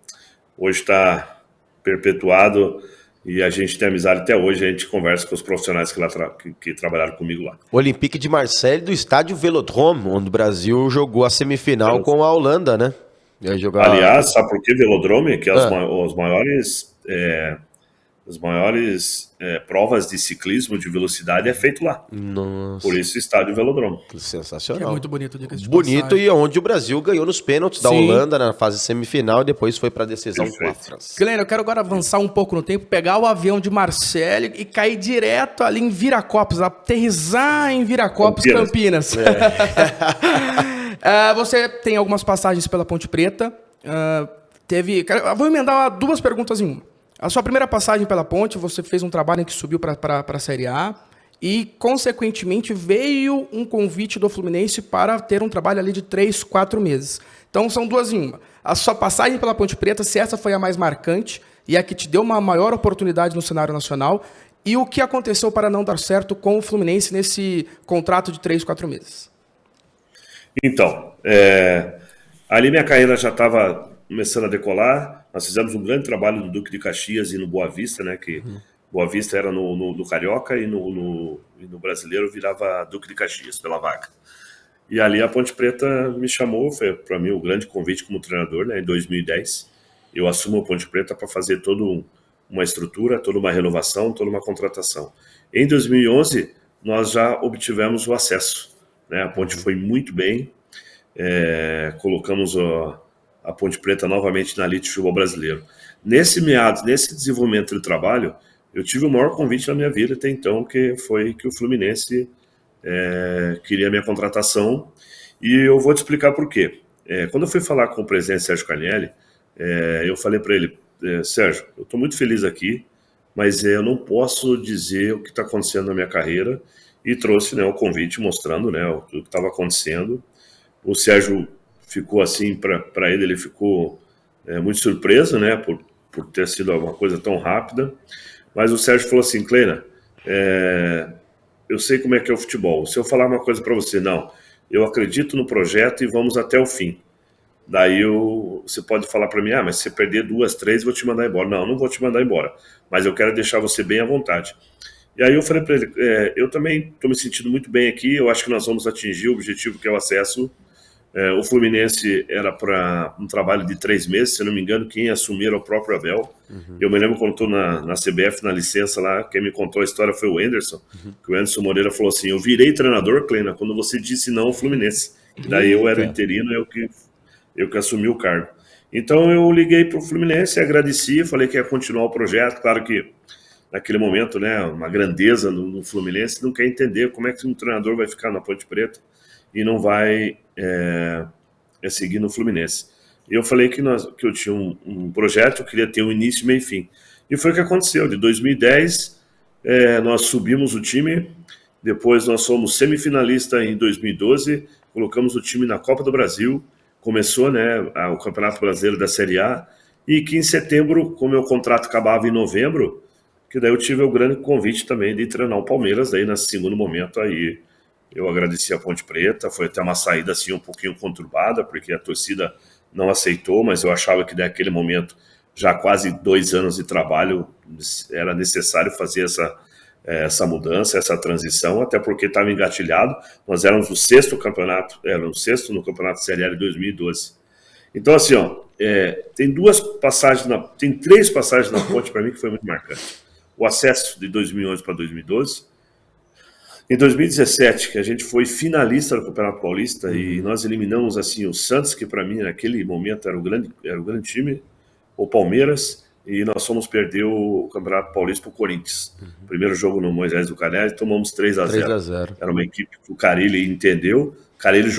hoje está perpetuado e a gente tem amizade até hoje. A gente conversa com os profissionais que trabalharam comigo lá.
Olympique de Marseille do estádio Velodrome, onde o Brasil jogou a semifinal com a Holanda, né?
Aliás, sabe por que Velodrome? Que as maiores provas de ciclismo de velocidade é feito lá.
Nossa.
Por isso, estádio Velodrome.
Sensacional.
Que é muito bonito, diga-se de
Bonito,
passagem.
e onde o Brasil ganhou nos pênaltis da Holanda na fase semifinal e depois foi para a decisão com a França.
Glênio, eu quero agora avançar um pouco no tempo, pegar o avião de Marseille e cair direto ali em Viracopos, aterrissar em Viracopos, Campinas. Você tem algumas passagens pela Ponte Preta. Eu vou emendar 2 perguntas em uma. A sua primeira passagem pela Ponte, você fez um trabalho em que subiu para a Série A e, consequentemente, veio um convite do Fluminense para ter um trabalho ali de 3, 4 meses. Então, são 2 em uma. A sua passagem pela Ponte Preta, se essa foi a mais marcante e a que te deu uma maior oportunidade no cenário nacional, e o que aconteceu para não dar certo com o Fluminense nesse contrato de 3, 4 meses?
Então, ali minha carreira já estava começando a decolar. Nós fizemos um grande trabalho no Duque de Caxias e no Boa Vista, né? Que Boa Vista era no Carioca e no Brasileiro virava Duque de Caxias pela vaga. E ali a Ponte Preta me chamou, foi para mim o grande convite como treinador, né? Em 2010, eu assumo a Ponte Preta para fazer toda uma estrutura, toda uma renovação, toda uma contratação. Em 2011, nós já obtivemos o acesso, né? A Ponte foi muito bem, colocamos a Ponte Preta novamente na elite futebol brasileiro. Nesse desenvolvimento do trabalho, eu tive o maior convite na minha vida até então, que foi que o Fluminense queria a minha contratação, e eu vou te explicar por quê. Quando eu fui falar com o presidente Sérgio Carnielli, eu falei para ele, Sérgio, eu estou muito feliz aqui, mas eu não posso dizer o que está acontecendo na minha carreira, e trouxe, né, o convite mostrando, né, o que estava acontecendo. O Sérgio ficou assim, para ele ficou muito surpreso, né, por ter sido alguma coisa tão rápida, mas o Sérgio falou assim, Kleina, eu sei como é que é o futebol, se eu falar uma coisa para você, não, eu acredito no projeto e vamos até o fim. Daí você pode falar para mim, mas se você perder 2, 3, eu vou te mandar embora. Não vou te mandar embora, mas eu quero deixar você bem à vontade. E aí eu falei para ele, eu também estou me sentindo muito bem aqui, eu acho que nós vamos atingir o objetivo que é o acesso. O Fluminense era para um trabalho de 3 meses, se não me engano, quem assumir era o próprio Abel. Eu me lembro quando estou na CBF, na licença lá, quem me contou a história foi o Anderson, que o Anderson Moreira falou assim, eu virei treinador, Kleina, quando você disse não ao Fluminense. E daí eu era o interino, eu que assumi o cargo. Então eu liguei para o Fluminense, agradeci, falei que ia continuar o projeto, claro que naquele momento, né, uma grandeza no Fluminense, não quer entender como é que um treinador vai ficar na Ponte Preta e não vai seguir no Fluminense. E eu falei que eu tinha um projeto, eu queria ter um início, meio e fim. E foi o que aconteceu. De 2010, nós subimos o time, depois nós fomos semifinalista em 2012, colocamos o time na Copa do Brasil, começou, né, o Campeonato Brasileiro da Série A, e que em setembro, como meu contrato acabava em novembro, que daí eu tive o grande convite também de treinar o Palmeiras, daí nesse segundo momento aí eu agradeci a Ponte Preta, foi até uma saída assim um pouquinho conturbada, porque a torcida não aceitou, mas eu achava que naquele momento, já quase 2 anos de trabalho, era necessário fazer essa mudança, essa transição, até porque estava engatilhado, nós éramos o 6º campeonato, éramos o 6º no Campeonato Série A de 2012. Então assim, tem 3 passagens na Ponte para mim que foi muito marcante. O acesso de 2011 para 2012, em 2017, que a gente foi finalista do Campeonato Paulista e nós eliminamos assim o Santos, que para mim naquele momento era o grande time, o Palmeiras, e nós fomos perder o Campeonato Paulista para o Corinthians. Primeiro jogo no Moisés do Canelli, tomamos 3-0. Era uma equipe que o Carille entendeu. O Carille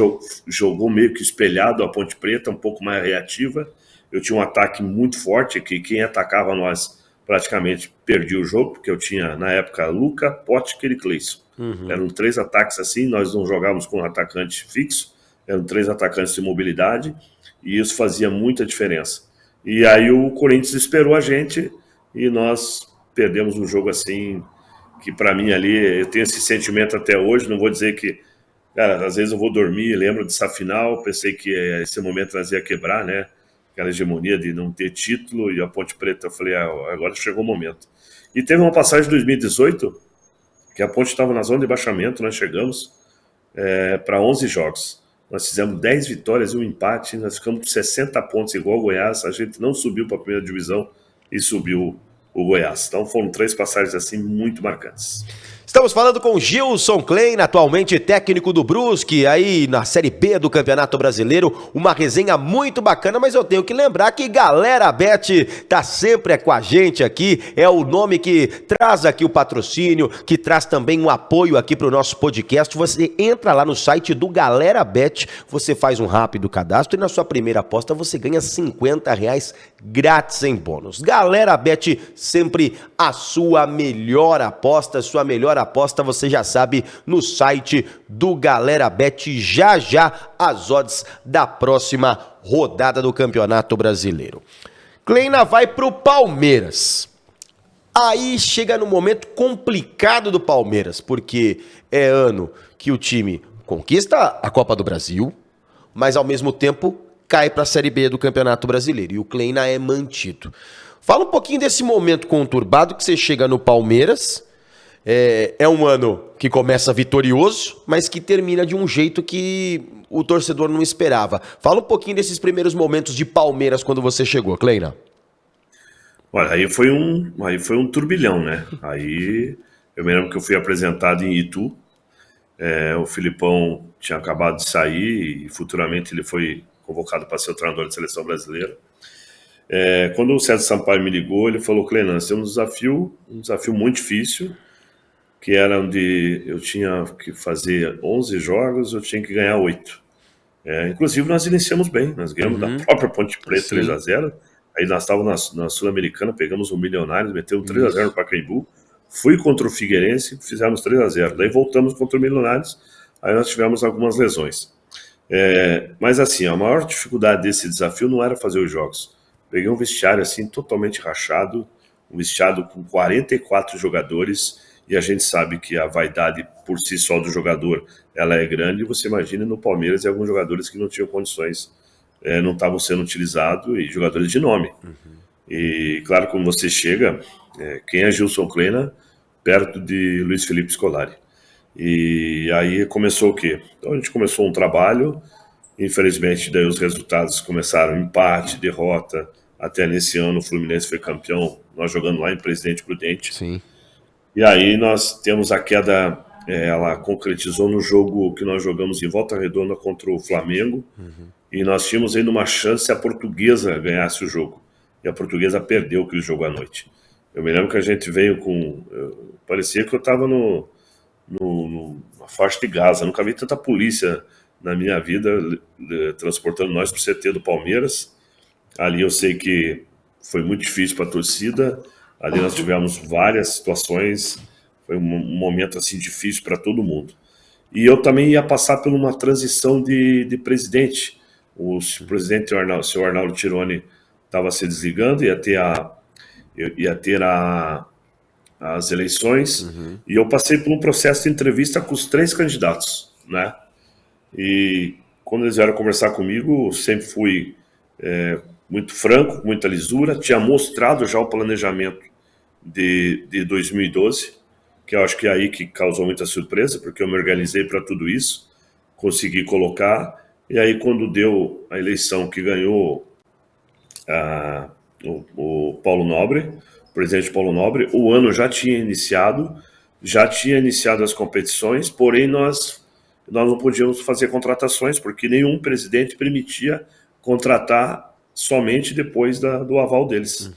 jogou meio que espelhado a Ponte Preta, um pouco mais reativa. Eu tinha um ataque muito forte, que quem atacava nós praticamente perdia o jogo, porque eu tinha, na época, Luca, Potker e Cleison. Eram 3 ataques assim, nós não jogávamos com um atacante fixo, eram 3 atacantes de mobilidade, e isso fazia muita diferença. E aí o Corinthians esperou a gente e nós perdemos um jogo assim, que para mim ali, eu tenho esse sentimento até hoje, não vou dizer que, cara, às vezes eu vou dormir, lembro dessa final, pensei que esse momento nós ia quebrar, né, aquela hegemonia de não ter título, e a Ponte Preta, eu falei, agora chegou o momento. E teve uma passagem de 2018, que a Ponte estava na zona de rebaixamento, nós chegamos para 11 jogos. Nós fizemos 10 vitórias e um empate, nós ficamos com 60 pontos igual o Goiás, a gente não subiu para a primeira divisão e subiu o Goiás. Então foram 3 passagens assim muito marcantes.
Estamos falando com Gilson Kleina, atualmente técnico do Brusque, aí na Série B do Campeonato Brasileiro. Uma resenha muito bacana, mas eu tenho que lembrar que Galera Bet tá sempre com a gente aqui. É o nome que traz aqui o patrocínio, que traz também um apoio aqui para o nosso podcast. Você entra lá no site do Galera Bet, você faz um rápido cadastro e na sua primeira aposta você ganha R$50 grátis em bônus. Galera Bet, sempre a sua melhor aposta, você já sabe, no site do Galera Bet, já as odds da próxima rodada do Campeonato Brasileiro. Kleina vai pro Palmeiras. Aí chega no momento complicado do Palmeiras, porque é ano que o time conquista a Copa do Brasil, mas ao mesmo tempo cai para a Série B do Campeonato Brasileiro, e o Kleina é mantido. Fala um pouquinho desse momento conturbado que você chega no Palmeiras. É um ano que começa vitorioso, mas que termina de um jeito que o torcedor não esperava. Fala um pouquinho desses primeiros momentos de Palmeiras quando você chegou, Kleina.
Olha, aí foi um turbilhão, né? Aí eu me lembro que eu fui apresentado em Itu. O Filipão tinha acabado de sair e futuramente ele foi convocado para ser o treinador da seleção brasileira. Quando o César Sampaio me ligou, ele falou: Kleina, nós temos um desafio muito difícil, que era onde eu tinha que fazer 11 jogos, eu tinha que ganhar 8. Inclusive, nós iniciamos bem, nós ganhamos da própria Ponte Preta 3-0, aí nós estávamos na Sul-Americana, pegamos o Milionários, metemos 3-0 no Pacaembu, fui contra o Figueirense, fizemos 3-0, daí voltamos contra o Milionários, aí nós tivemos algumas lesões. Mas assim, a maior dificuldade desse desafio não era fazer os jogos. Peguei um vestiário assim, totalmente rachado, um vestiário com 44 jogadores, e a gente sabe que a vaidade por si só do jogador, ela é grande, e você imagina no Palmeiras e alguns jogadores que não tinham condições, não estavam sendo utilizados, e jogadores de nome. E claro, quando você chega, quem é Gilson Kleina, perto de Luiz Felipe Scolari. E aí começou o quê? Então a gente começou um trabalho, infelizmente daí os resultados começaram empate, derrota, até nesse ano o Fluminense foi campeão, nós jogando lá em Presidente Prudente.
Sim.
E aí nós temos a queda, ela concretizou no jogo que nós jogamos em Volta Redonda contra o Flamengo, e nós tínhamos ainda uma chance se a Portuguesa ganhasse o jogo, e a Portuguesa perdeu aquele jogo à noite. Eu me lembro que a gente veio parecia que eu estava na faixa de Gaza, nunca vi tanta polícia na minha vida transportando nós para o CT do Palmeiras. Ali eu sei que foi muito difícil para a torcida. Ali nós tivemos várias situações, foi um momento assim difícil para todo mundo. E eu também ia passar por uma transição de presidente. O presidente, o senhor Arnaldo Tironi, estava se desligando, ia ter as eleições, e eu passei por um processo de entrevista com os 3 candidatos, né? E quando eles vieram conversar comigo, eu sempre fui muito franco, com muita lisura, tinha mostrado já o planejamento de 2012, que eu acho que é aí que causou muita surpresa, porque eu me organizei para tudo isso, consegui colocar, e aí quando deu a eleição que ganhou o Paulo Nobre, o presidente Paulo Nobre, o ano já tinha iniciado as competições, porém nós não podíamos fazer contratações, porque nenhum presidente permitia contratar somente depois do aval deles.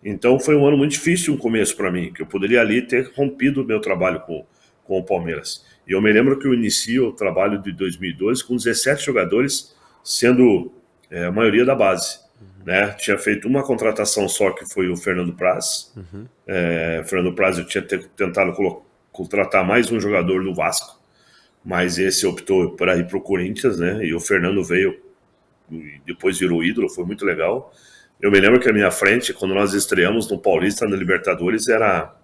Então foi um ano muito difícil, um começo para mim, que eu poderia ali ter rompido o meu trabalho com o Palmeiras. E eu me lembro que eu inicio o trabalho de 2012 com 17 jogadores, sendo a maioria da base. Né? Tinha feito uma contratação só, que foi o Fernando Praz. Fernando Praz, eu tinha tentado contratar mais um jogador do Vasco, mas esse optou para ir para o Corinthians, né? E o Fernando veio e depois virou ídolo, foi muito legal. Eu me lembro que a minha frente, quando nós estreamos no Paulista, na Libertadores, era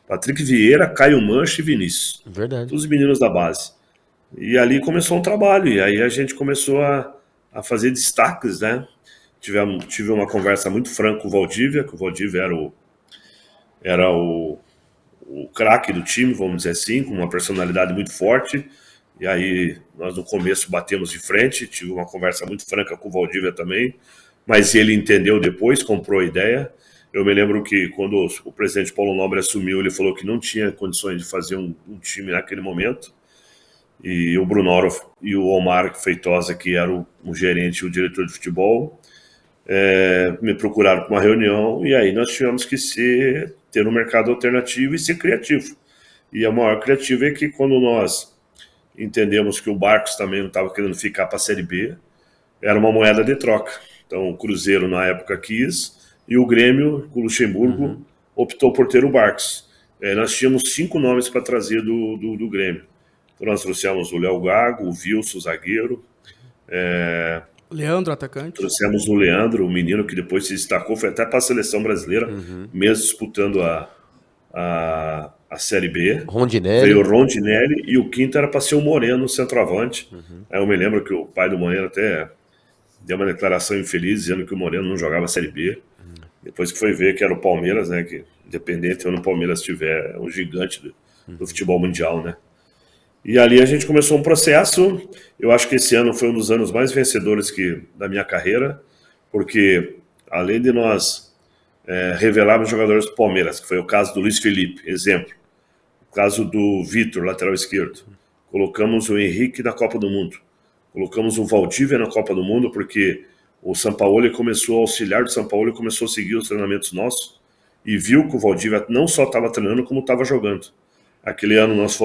Patrick Vieira, Caio Mancha e Vinícius.
Verdade.
Todos os meninos da base. E ali começou um trabalho, e aí a gente começou a fazer destaques, né? Tive uma conversa muito franca com o Valdívia, que o Valdívia era o craque do time, vamos dizer assim, com uma personalidade muito forte. E aí nós no começo batemos de frente, tive uma conversa muito franca com o Valdívia também, mas ele entendeu depois, comprou a ideia. Eu me lembro que quando o presidente Paulo Nobre assumiu, ele falou que não tinha condições de fazer um time naquele momento. E o Brunoro e o Omar Feitosa, que era o gerente e o diretor de futebol, me procuraram para uma reunião, e aí nós tivemos que ter um mercado alternativo e ser criativo. E a maior criativa é que quando nós entendemos que o Barcos também não estava querendo ficar para a Série B, era uma moeda de troca. Então o Cruzeiro na época quis, e o Grêmio, o Luxemburgo, optou por ter o Barcos. Nós tínhamos 5 nomes para trazer do Grêmio. Então nós trouxemos o Léo Gago, o Wilson, o zagueiro,
Leandro, atacante.
Trouxemos o Leandro, o menino que depois se destacou, foi até para a seleção brasileira, mesmo disputando a Série B.
Rondinelli.
Veio o Rondinelli, e o quinto era para ser o Moreno, centroavante. Aí eu me lembro que o pai do Moreno até deu uma declaração infeliz, dizendo que o Moreno não jogava a Série B. Depois que foi ver que era o Palmeiras, né, que independente onde o Palmeiras estiver, é um gigante do futebol mundial, né. E ali a gente começou um processo. Eu acho que esse ano foi um dos anos mais vencedores da minha carreira, porque além de nós revelarmos jogadores do Palmeiras, que foi o caso do Luiz Felipe, exemplo, o caso do Vitor, lateral esquerdo, colocamos o Henrique na Copa do Mundo, colocamos o Valdívia na Copa do Mundo, porque o Sampaoli começou a auxiliar do Sampaoli, começou a seguir os treinamentos nossos, e viu que o Valdívia não só estava treinando, como estava jogando. Aquele ano nós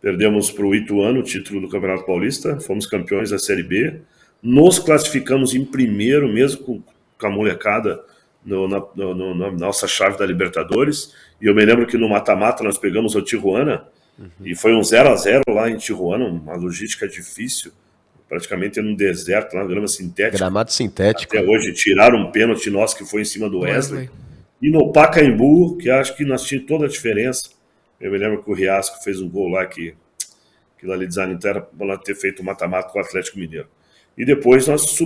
perdemos para o Ituano o título do Campeonato Paulista, fomos campeões da Série B, nos classificamos em primeiro, mesmo com a molecada na nossa chave da Libertadores, e eu me lembro que no mata-mata nós pegamos o Tijuana, e foi um 0-0 lá em Tijuana, uma logística difícil, praticamente num deserto, lá na grama sintética.
Gramado sintético.
Até hoje tiraram um pênalti nosso que foi em cima do Wesley. E no Pacaembu, que acho que nós tínhamos toda a diferença. Eu me lembro que o Riasco fez um gol lá que aquilo ali desanimou para ter feito o mata-mata com o Atlético Mineiro. E depois nós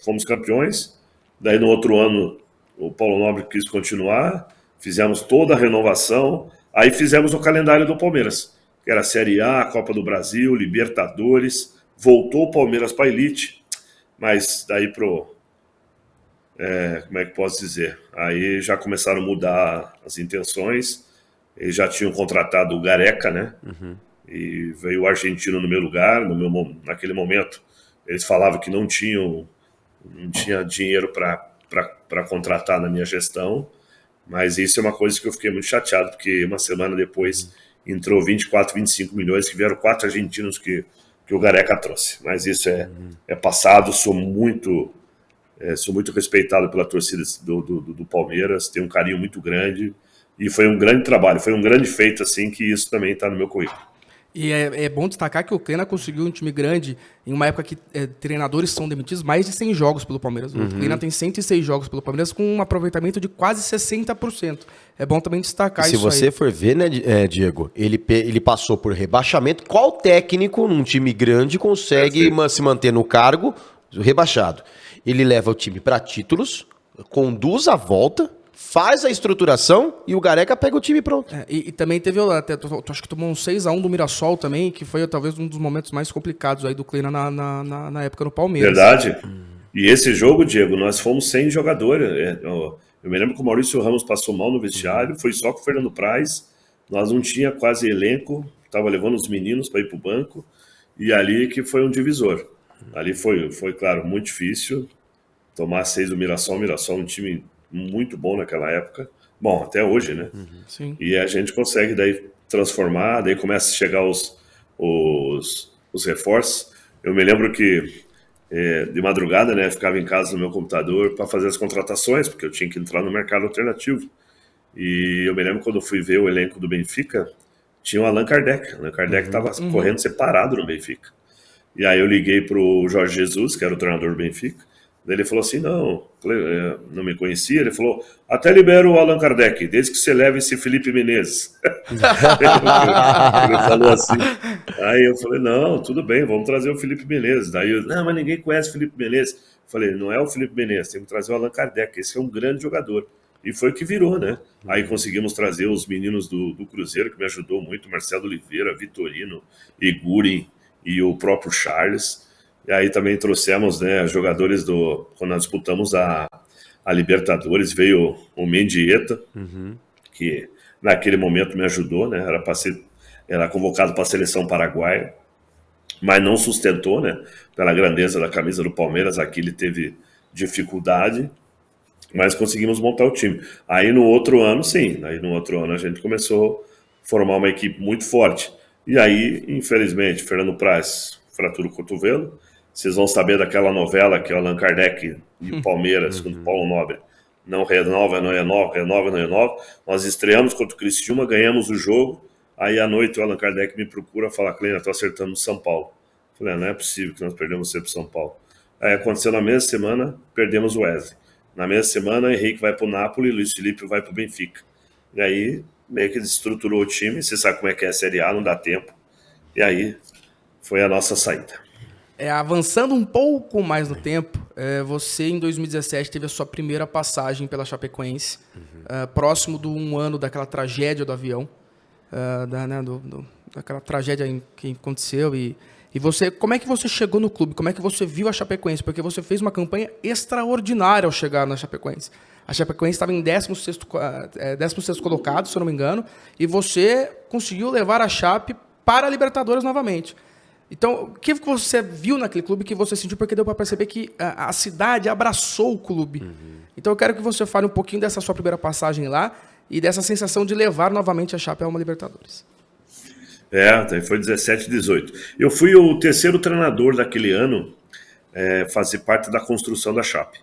fomos campeões. Daí no outro ano o Paulo Nobre quis continuar, fizemos toda a renovação, aí fizemos o calendário do Palmeiras, que era a Série A, a Copa do Brasil, Libertadores, voltou o Palmeiras para a elite, mas daí como é que posso dizer? Aí já começaram a mudar as intenções. Eles já tinham contratado o Gareca, né? E veio o argentino no meu lugar. Naquele momento, eles falavam que não tinha dinheiro para contratar na minha gestão. Mas isso é uma coisa que eu fiquei muito chateado, porque uma semana depois entrou 24, 25 milhões, que vieram 4 argentinos que o Gareca trouxe. Mas isso é passado. Sou muito respeitado pela torcida do Palmeiras, tenho um carinho muito grande. E foi um grande trabalho, foi um grande feito, assim, que isso também está no meu currículo.
E é bom destacar que o Kleina conseguiu um time grande em uma época que treinadores são demitidos, mais de 100 jogos pelo Palmeiras. O Kleina tem 106 jogos pelo Palmeiras com um aproveitamento de quase 60%. É bom também destacar isso aí.
Se você for ver, né, Diego, ele passou por rebaixamento. Qual técnico num time grande consegue se manter no cargo rebaixado? Ele leva o time para títulos, conduz a volta, faz a estruturação e o Gareca pega o time pronto.
E também teve, acho que tomou um 6-1 do Mirassol também, que foi talvez um dos momentos mais complicados aí do Kleina na época no Palmeiras.
Verdade. E esse jogo, Diego, nós fomos sem jogador. Eu me lembro que o Maurício Ramos passou mal no vestiário, foi só com o Fernando Praz, nós não tinha quase elenco, estava levando os meninos para ir para o banco, e ali que foi um divisor. Ali foi, claro, muito difícil tomar 6 do Mirassol. O Mirassol é um time muito bom naquela época. Bom, até hoje, né?
Sim.
E a gente consegue daí transformar, daí começa a chegar os reforços. Eu me lembro que de madrugada, né, ficava em casa no meu computador para fazer as contratações, porque eu tinha que entrar no mercado alternativo. E eu me lembro quando eu fui ver o elenco do Benfica, tinha o Allan Kardec. O Allan Kardec estava correndo separado no Benfica. E aí eu liguei pro Jorge Jesus, que era o treinador do Benfica. Daí ele falou assim, não, não me conhecia. Ele falou, até libero o Allan Kardec, desde que você leve esse Felipe Menezes. Ele falou assim. Aí eu falei, não, tudo bem, vamos trazer o Felipe Menezes. Daí eu, não, mas ninguém conhece o Felipe Menezes. Eu falei, não é o Felipe Menezes, tem que trazer o Allan Kardec, esse é um grande jogador. E foi o que virou, né? Aí conseguimos trazer os meninos do Cruzeiro, que me ajudou muito, Marcelo Oliveira, Vitorino, Iguren e o próprio Charles. E aí também trouxemos, né, jogadores quando nós disputamos a Libertadores, veio o Mendieta, que naquele momento me ajudou, né? Era convocado para a seleção paraguaia, mas não sustentou, né? Pela grandeza da camisa do Palmeiras, aqui ele teve dificuldade, mas conseguimos montar o time. Aí no outro ano, sim, aí no outro ano a gente começou a formar uma equipe muito forte. E aí, infelizmente, Fernando Praz fratura o cotovelo. Vocês vão saber daquela novela que é o Allan Kardec e o Palmeiras, com o Paulo Nobre. Não renova, não renova, renova, não renova. Nós estreamos contra o Criciúma, ganhamos o jogo. Aí à noite o Allan Kardec me procura e fala, Kleina, estou acertando no São Paulo. Eu falei, não é possível que nós perdemos você para São Paulo. Aí aconteceu na mesma semana, perdemos o Wesley. Na mesma semana, Henrique vai para o Napoli e Luiz Felipe vai para o Benfica. E aí, meio que desestruturou o time. Você sabe como é que é a Série A, não dá tempo. E aí, foi a nossa saída.
Avançando um pouco mais no tempo, você em 2017 teve a sua primeira passagem pela Chapecoense, próximo do 1 ano daquela tragédia do avião, daquela tragédia que aconteceu. E você, como é que você chegou no clube? Como é que você viu a Chapecoense? Porque você fez uma campanha extraordinária ao chegar na Chapecoense. A Chapecoense estava em 16º colocado, se eu não me engano, e você conseguiu levar a Chape para a Libertadores novamente. Então, o que você viu naquele clube que você sentiu? Porque deu para perceber que a cidade abraçou o clube. Então, eu quero que você fale um pouquinho dessa sua primeira passagem lá e dessa sensação de levar novamente a Chape a uma Libertadores.
Foi 17 e 18. Eu fui o terceiro treinador daquele ano, fazer parte da construção da Chape.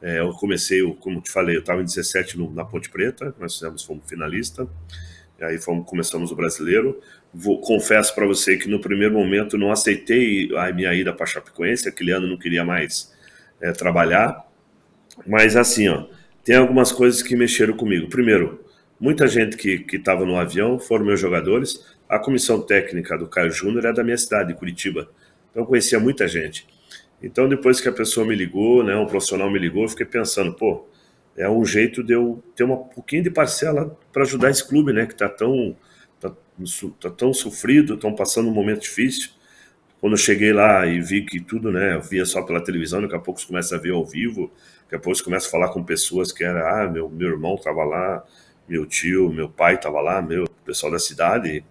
Eu comecei, como te falei, eu estava em 17 na Ponte Preta, nós fomos finalista, e aí começamos o Brasileiro. Confesso para você que no primeiro momento não aceitei a minha ida para a Chapecoense, aquele ano não queria mais trabalhar, mas assim, tem algumas coisas que mexeram comigo. Primeiro, muita gente que estava no avião foram meus jogadores. A comissão técnica do Caio Júnior é da minha cidade, de Curitiba, então eu conhecia muita gente. Então depois que a pessoa me ligou, né, um profissional me ligou, eu fiquei pensando, é um jeito de eu ter um pouquinho de parcela para ajudar esse clube, né, que está tão sofrido, estão passando um momento difícil. Quando eu cheguei lá e vi que tudo, né, eu via só pela televisão, daqui a pouco você começa a ver ao vivo, daqui a pouco você começa a falar com pessoas que era, meu irmão estava lá, meu tio, meu pai estava lá, meu pessoal da cidade,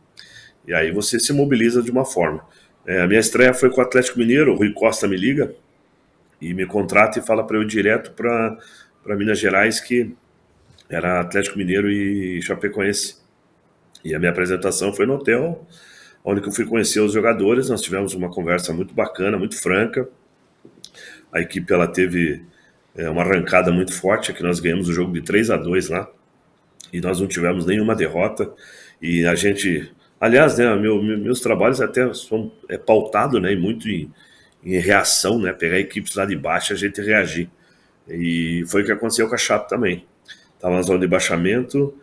e aí você se mobiliza de uma forma. A minha estreia foi com o Atlético Mineiro, o Rui Costa me liga e me contrata e fala para eu ir direto para Minas Gerais, que era Atlético Mineiro e Chapecoense. E a minha apresentação foi no hotel, onde eu fui conhecer os jogadores. Nós tivemos uma conversa muito bacana, muito franca. A equipe ela teve uma arrancada muito forte, que nós ganhamos o jogo de 3-2 lá, e nós não tivemos nenhuma derrota. E a gente, aliás, né, meus trabalhos até são pautados, né, muito em reação, né, pegar equipes lá de baixo e a gente reagir. E foi o que aconteceu com a Chape também. Estava na zona de baixamento,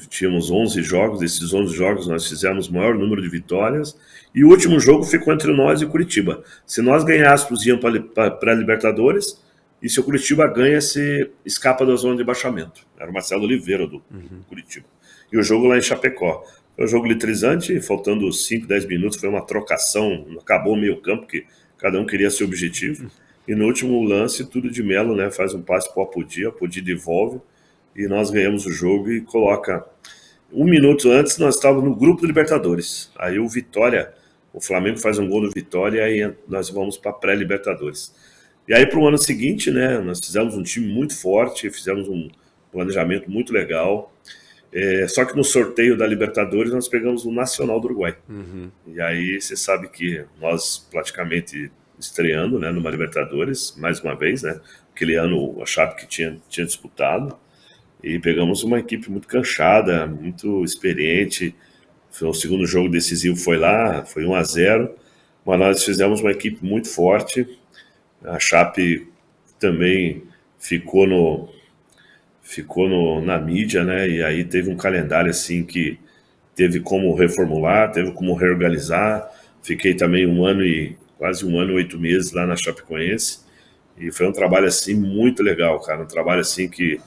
tínhamos 11 jogos, desses 11 jogos nós fizemos o maior número de vitórias, e o último jogo ficou entre nós e Curitiba. Se nós ganhássemos, iam para a Libertadores, e se o Curitiba ganha, se escapa da zona de baixamento. Era o Marcelo Oliveira do Curitiba. E o jogo lá em Chapecó. Foi um jogo eletrizante, faltando 5, 10 minutos, foi uma trocação, acabou o meio campo, porque cada um queria seu objetivo. E no último lance, tudo de Melo, né, faz um passe para o Apodi devolve, e nós ganhamos o jogo e coloca... 1 minuto antes, nós estávamos no grupo do Libertadores. Aí o Vitória, o Flamengo faz um gol no Vitória, e aí nós vamos para a pré-Libertadores. E aí para o ano seguinte, né, nós fizemos um time muito forte, fizemos um planejamento muito legal. Só que no sorteio da Libertadores nós pegamos o Nacional do Uruguai. E aí você sabe que nós praticamente estreando, né, numa Libertadores, mais uma vez, né, aquele ano a Chape que tinha disputado, e pegamos uma equipe muito canchada, muito experiente. O segundo jogo decisivo foi lá, foi 1-0, Mas nós fizemos uma equipe muito forte. A Chape também na mídia, né? E aí teve um calendário assim que teve como reformular, teve como reorganizar. Fiquei também quase um ano e 8 meses lá na Chapecoense. E foi um trabalho assim muito legal, cara. Um trabalho assim que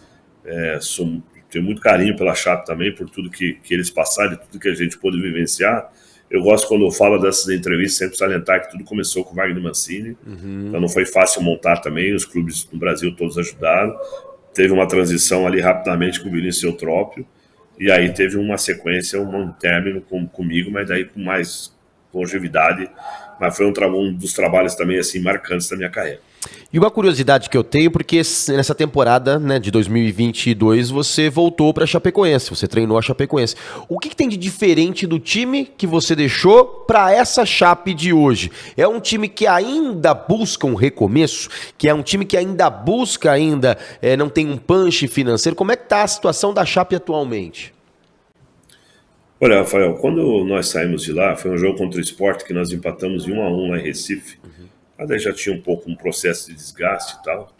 tenho muito carinho pela Chape também, por tudo que eles passaram e tudo que a gente pôde vivenciar. Eu gosto, quando eu falo dessas entrevistas, sempre salientar que tudo começou com o Wagner Mancini. Então não foi fácil montar também, os clubes no Brasil todos ajudaram. Teve uma transição ali rapidamente com o Vinícius Eutrópio, e aí teve uma sequência, um término comigo, mas daí com mais longevidade. Mas foi um dos trabalhos também assim marcantes da minha carreira.
E uma curiosidade que eu tenho, porque nessa temporada, né, de 2022, você voltou para a Chapecoense, você treinou a Chapecoense. O que tem de diferente do time que você deixou para essa Chape de hoje? É um time que ainda busca um recomeço? Que é um time que ainda busca, não tem um punch financeiro? Como é que tá a situação da Chape atualmente?
Olha, Rafael, quando nós saímos de lá, foi um jogo contra o Sport que nós empatamos em 1-1 lá em Recife. Mas daí já tinha um pouco um processo de desgaste e tal.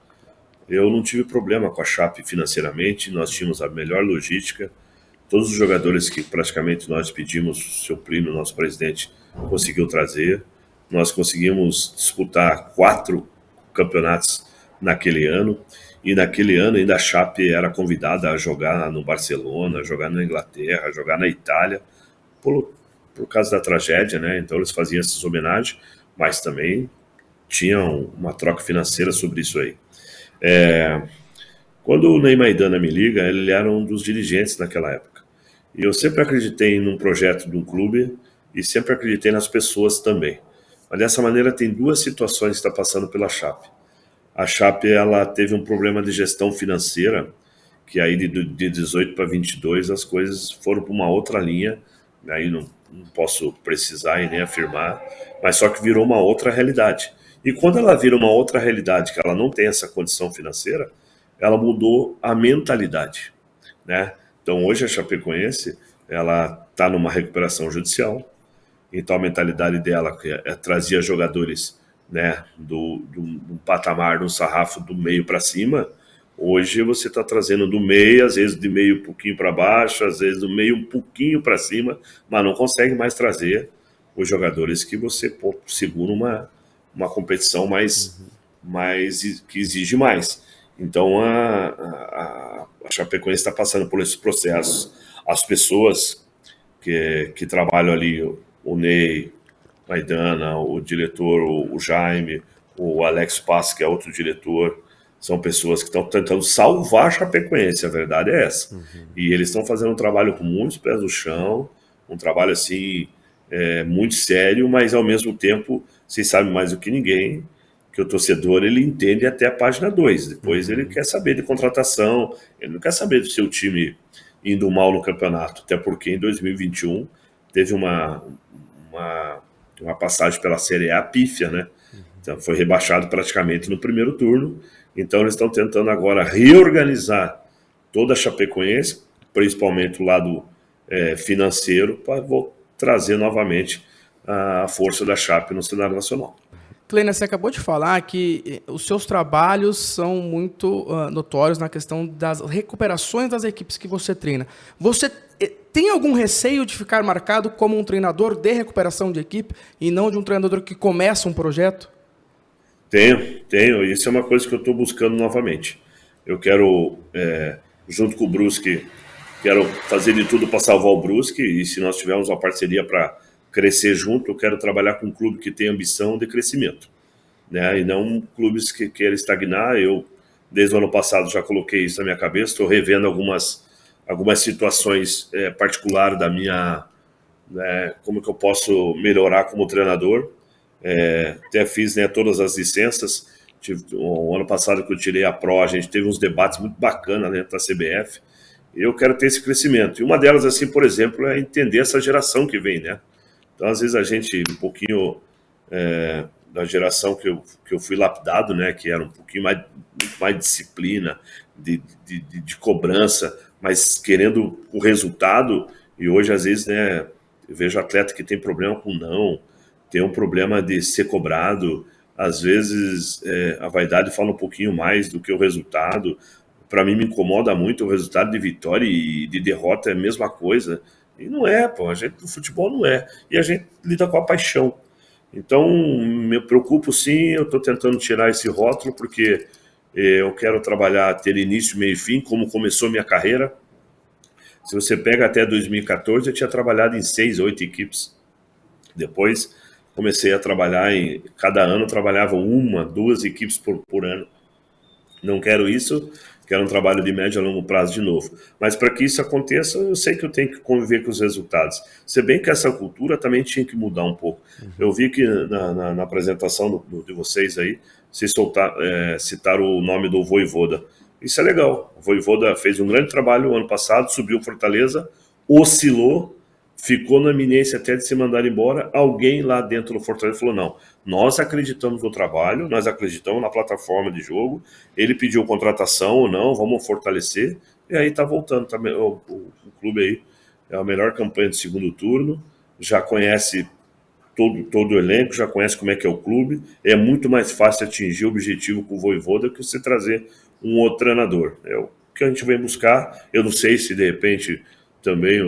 Eu não tive problema com a Chape financeiramente, nós tínhamos a melhor logística. Todos os jogadores que praticamente nós pedimos, o seu Plínio, nosso presidente, conseguiu trazer. Nós conseguimos disputar 4 campeonatos naquele ano. E naquele ano ainda a Chape era convidada a jogar no Barcelona, jogar na Inglaterra, jogar na Itália, por causa da tragédia, né? Então eles faziam essas homenagens, mas também tinham uma troca financeira sobre isso aí. Quando o Ney Maidana me liga, ele era um dos dirigentes naquela época. E eu sempre acreditei num projeto de um clube e sempre acreditei nas pessoas também. Mas dessa maneira tem 2 situações que está passando pela Chape. A Chape, ela teve um problema de gestão financeira, que aí de 18 para 22 as coisas foram para uma outra linha, aí não posso precisar e nem afirmar, mas só que virou uma outra realidade. E quando ela vira uma outra realidade, que ela não tem essa condição financeira, ela mudou a mentalidade, né? Então hoje a Chapecoense, ela está numa recuperação judicial, então a mentalidade dela trazia jogadores, né, do patamar, do sarrafo do meio para cima. Hoje você está trazendo do meio, às vezes de meio um pouquinho para baixo, às vezes do meio um pouquinho para cima, mas não consegue mais trazer os jogadores que você segura uma competição mais que exige mais. Então a Chapecoense está passando por esses processos. As pessoas que trabalham ali, o Ney Maidana, o diretor, o Jaime, o Alex Pass, que é outro diretor, são pessoas que estão tentando salvar a Chapecoense, a verdade é essa. E eles estão fazendo um trabalho com muitos pés no chão, um trabalho assim muito sério, mas ao mesmo tempo, vocês sabem mais do que ninguém, que o torcedor ele entende até a página 2, depois ele quer saber de contratação, ele não quer saber do seu time indo mal no campeonato, até porque em 2021 teve uma passagem pela Série A pífia, né? Então foi rebaixado praticamente no primeiro turno, então eles estão tentando agora reorganizar toda a Chapecoense, principalmente o lado financeiro, para trazer novamente a força da Chape no cenário nacional.
Kleiner, você acabou de falar que os seus trabalhos são muito notórios na questão das recuperações das equipes que você treina. Você tem algum receio de ficar marcado como um treinador de recuperação de equipe e não de um treinador que começa um projeto?
Tenho. Isso é uma coisa que eu estou buscando novamente. Eu quero, junto com o Brusque, quero fazer de tudo para salvar o Brusque, e se nós tivermos uma parceria para crescer junto, eu quero trabalhar com um clube que tem ambição de crescimento, né? E não clubes que queiram estagnar. Eu, desde o ano passado, já coloquei isso na minha cabeça, estou revendo algumas situações particulares da minha, né, como que eu posso melhorar como treinador. Até fiz, né, todas as licenças. O ano passado que eu tirei a Pro, a gente teve uns debates muito bacanas dentro da CBF. Eu quero ter esse crescimento. E uma delas, assim, por exemplo, é entender essa geração que vem, né? Então, às vezes, a gente, um pouquinho da geração que eu fui lapidado, né? Que era um pouquinho muito mais disciplina, de cobrança, mas querendo o resultado. E hoje, às vezes, né? Eu vejo atleta que tem problema com não, tem um problema de ser cobrado. Às vezes a vaidade fala um pouquinho mais do que o resultado. Para mim me incomoda muito o resultado de vitória e de derrota é a mesma coisa. E não é, pô, a gente no futebol não é. E a gente lida com a paixão. Então, me preocupo sim, eu estou tentando tirar esse rótulo, porque eu quero trabalhar, ter início, meio e fim, como começou minha carreira. Se você pega até 2014, eu tinha trabalhado em 6, 8 equipes. Depois, comecei a trabalhar cada ano eu trabalhava 1, 2 equipes por ano. Não quero isso, quero um trabalho de médio a longo prazo de novo. Mas para que isso aconteça, eu sei que eu tenho que conviver com os resultados. Se bem que essa cultura também tinha que mudar um pouco. Eu vi que na apresentação de vocês aí, vocês citaram o nome do Vojvoda. Isso é legal. O Vojvoda fez um grande trabalho ano passado, subiu Fortaleza, oscilou, ficou na iminência até de se mandar embora. Alguém lá dentro do Fortaleza falou, não, nós acreditamos no trabalho, nós acreditamos na plataforma de jogo, ele pediu contratação ou não, vamos fortalecer, e aí tá voltando também. O clube aí é a melhor campanha do segundo turno, já conhece todo o elenco, já conhece como é que é o clube, é muito mais fácil atingir o objetivo com o Vojvoda que você trazer um outro treinador. É o que a gente vem buscar. Eu não sei se de repente também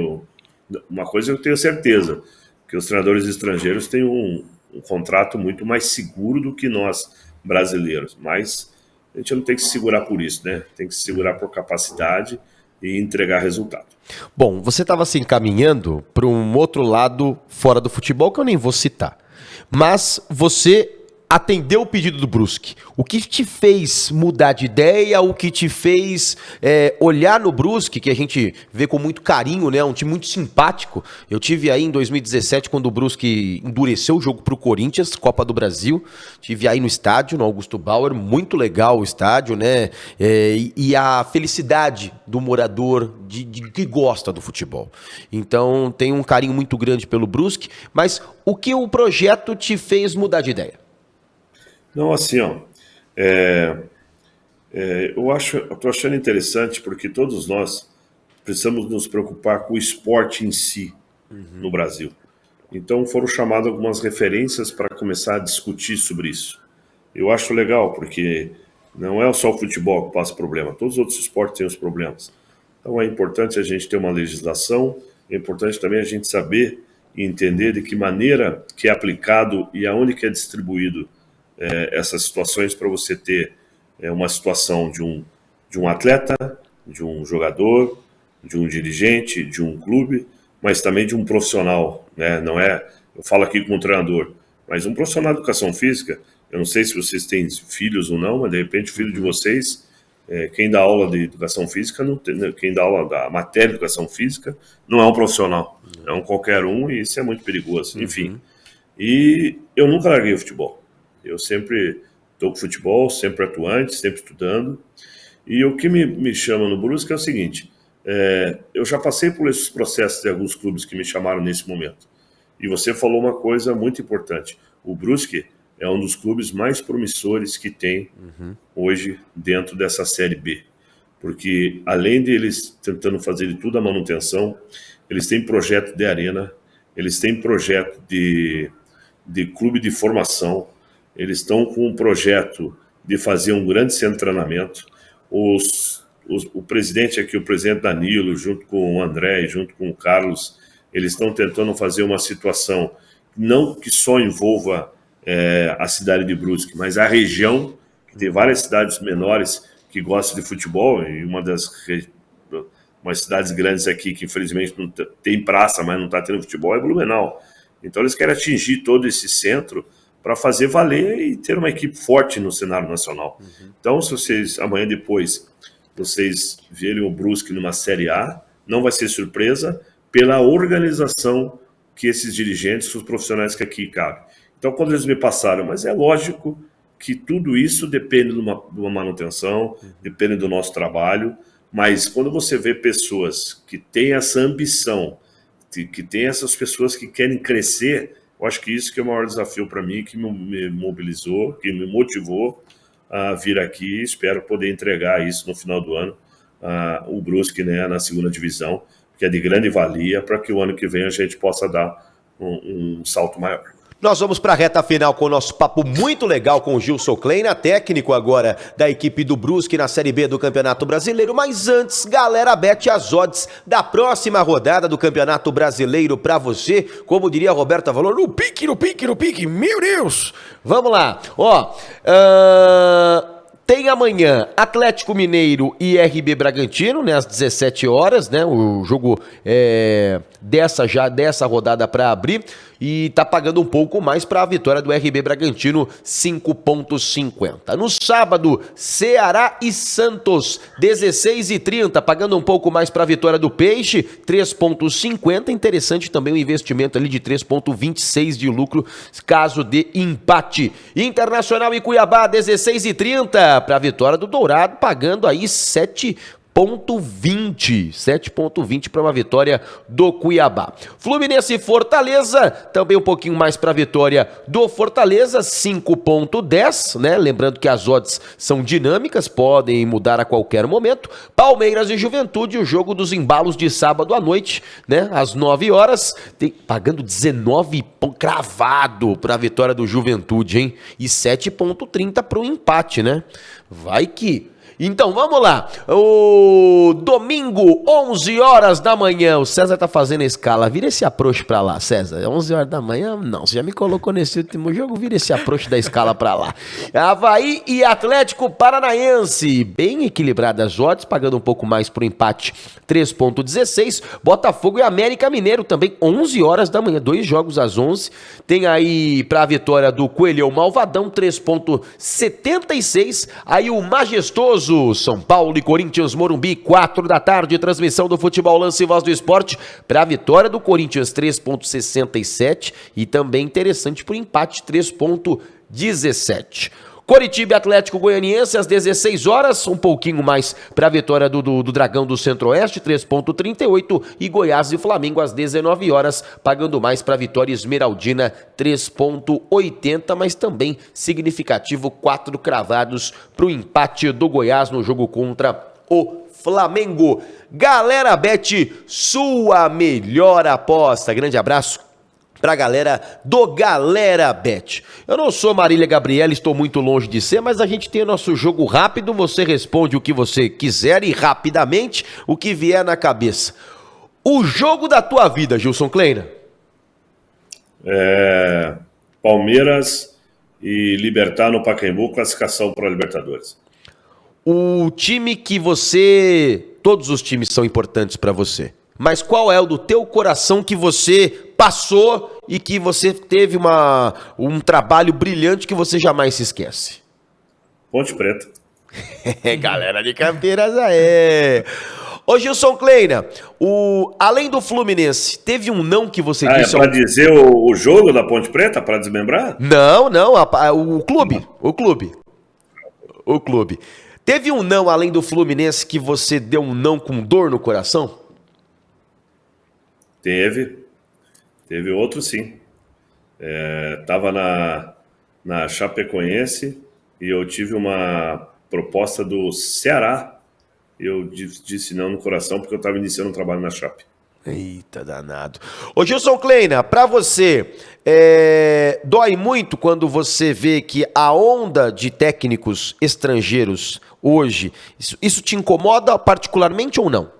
uma coisa eu tenho certeza, que os treinadores estrangeiros têm um contrato muito mais seguro do que nós brasileiros, mas a gente não tem que se segurar por isso, né? Tem que se segurar por capacidade e entregar resultado.
Bom, você estava se encaminhando para um outro lado fora do futebol que eu nem vou citar, mas você atendeu o pedido do Brusque. O que te fez mudar de ideia? O que te fez olhar no Brusque, que a gente vê com muito carinho, né? Um time muito simpático. Eu tive aí em 2017, quando o Brusque endureceu o jogo para o Corinthians, Copa do Brasil. Tive aí no estádio, no Augusto Bauer. Muito legal o estádio, né? E a felicidade do morador que gosta do futebol. Então, tem um carinho muito grande pelo Brusque. Mas o que o projeto te fez mudar de ideia?
Não, assim, ó, eu tô achando interessante porque todos nós precisamos nos preocupar com o esporte em si no Brasil. Então foram chamadas algumas referências para começar a discutir sobre isso. Eu acho legal porque não é só o futebol que passa problema, todos os outros esportes têm os problemas. Então é importante a gente ter uma legislação, é importante também a gente saber e entender de que maneira que é aplicado e aonde que é distribuído essas situações para você ter uma situação de um atleta, de um jogador, de um dirigente, de um clube, mas também de um profissional, né? Não é, eu falo aqui com um treinador, mas um profissional de educação física, eu não sei se vocês têm filhos ou não, mas de repente o filho de vocês, quem dá aula de educação física, não tem, quem dá aula da matéria de educação física, não é um profissional, é um qualquer um e isso é muito perigoso, enfim. E eu nunca larguei o futebol. Eu sempre estou com futebol, sempre atuante, sempre estudando. E o que me chama no Brusque é o seguinte, eu já passei por esses processos de alguns clubes que me chamaram nesse momento. E você falou uma coisa muito importante. O Brusque é um dos clubes mais promissores que tem hoje dentro dessa Série B. Porque além de eles tentando fazer de tudo a manutenção, eles têm projeto de arena, eles têm projeto de clube de formação, eles estão com um projeto de fazer um grande centro de treinamento. O presidente aqui, o presidente Danilo, junto com o André e junto com o Carlos, eles estão tentando fazer uma situação não que só envolva a cidade de Brusque, mas a região, que tem várias cidades menores que gostam de futebol, e umas cidades grandes aqui que infelizmente não tem praça, mas não está tendo futebol, é Blumenau. Então eles querem atingir todo esse centro para fazer valer e ter uma equipe forte no cenário nacional. Então, se vocês, amanhã depois, vocês verem o Brusque numa Série A, não vai ser surpresa pela organização que esses dirigentes, os profissionais que aqui cabem. Então, quando eles me passaram, mas é lógico que tudo isso depende de uma manutenção, depende do nosso trabalho, mas quando você vê pessoas que têm essa ambição, que tem essas pessoas que querem crescer, eu acho que isso que é o maior desafio para mim, que me mobilizou, que me motivou a vir aqui. Espero poder entregar isso no final do ano, o Brusque, né, na segunda divisão, que é de grande valia, para que o ano que vem a gente possa dar um salto maior.
Nós vamos para a reta final com o nosso papo muito legal com o Gilson Kleina, técnico agora da equipe do Brusque na Série B do Campeonato Brasileiro. Mas antes, galera, bet as odds da próxima rodada do Campeonato Brasileiro para você. Como diria a Roberta Valor, no pique, meu Deus! Vamos lá, ó... Tem amanhã Atlético Mineiro e RB Bragantino, né, às 17 horas, né, o jogo dessa rodada para abrir, e tá pagando um pouco mais para a vitória do RB Bragantino, 5,50. No sábado, Ceará e Santos, 16h30, pagando um pouco mais para a vitória do Peixe, 3,50. Interessante também o investimento ali de 3,26 de lucro, caso de empate. Internacional e Cuiabá, 16h30, para a vitória do Dourado, pagando aí 7,20 para uma vitória do Cuiabá. Fluminense e Fortaleza, também um pouquinho mais para a vitória do Fortaleza, 5,10, né? Lembrando que as odds são dinâmicas, podem mudar a qualquer momento. Palmeiras e Juventude, o jogo dos embalos de sábado à noite, né? Às 9 horas, pagando 19 cravado para a vitória do Juventude, hein? E 7,30 para o empate, né? Vai que... Então, vamos lá. O domingo, 11 horas da manhã. O César tá fazendo a escala. Vira esse approach pra lá, César. 11 horas da manhã? Não, você já me colocou nesse último jogo. Vira esse approach da escala pra lá. Avaí e Atlético Paranaense. Bem equilibradas as odds, pagando um pouco mais pro empate, 3,16. Botafogo e América Mineiro também, 11 horas da manhã. 2 jogos às 11. Tem aí pra vitória do Coelhão Malvadão, 3,76. Aí o majestoso São Paulo e Corinthians Morumbi, 4 da tarde, transmissão do Futebol Lance e Voz do Esporte, para a vitória do Corinthians, 3,67, e também interessante por empate, 3,17. Coritiba e Atlético Goianiense às 16 horas, um pouquinho mais para a vitória do Dragão do Centro-Oeste, 3,38, e Goiás e Flamengo às 19 horas, pagando mais para a vitória esmeraldina, 3,80, mas também significativo, 4 cravados para o empate do Goiás no jogo contra o Flamengo. Galera Bet, sua melhor aposta. Grande abraço pra galera do Galera Bet. Eu não sou Marília Gabriela, estou muito longe de ser, mas a gente tem o nosso jogo rápido, você responde o que você quiser e rapidamente o que vier na cabeça. O jogo da tua vida, Gilson Kleina?
Palmeiras e Libertad no Pacaembu, classificação para a Libertadores.
O time que você... Todos os times são importantes para você. Mas qual é o do teu coração que você passou e que você teve um trabalho brilhante que você jamais se esquece?
Ponte Preta.
Galera de Campeiras aí. Ô Gilson Kleina, além do Fluminense, teve um não que você disse...
É para dizer o jogo da Ponte Preta, para desmembrar?
Não, o clube. Teve um não além do Fluminense que você deu um não com dor no coração?
Teve outro sim. Tava na Chapecoense e eu tive uma proposta do Ceará. Eu disse não no coração porque eu estava iniciando um trabalho na Chape.
Eita, danado. Ô Gilson Kleina, pra você, dói muito quando você vê que a onda de técnicos estrangeiros hoje, isso te incomoda particularmente ou não?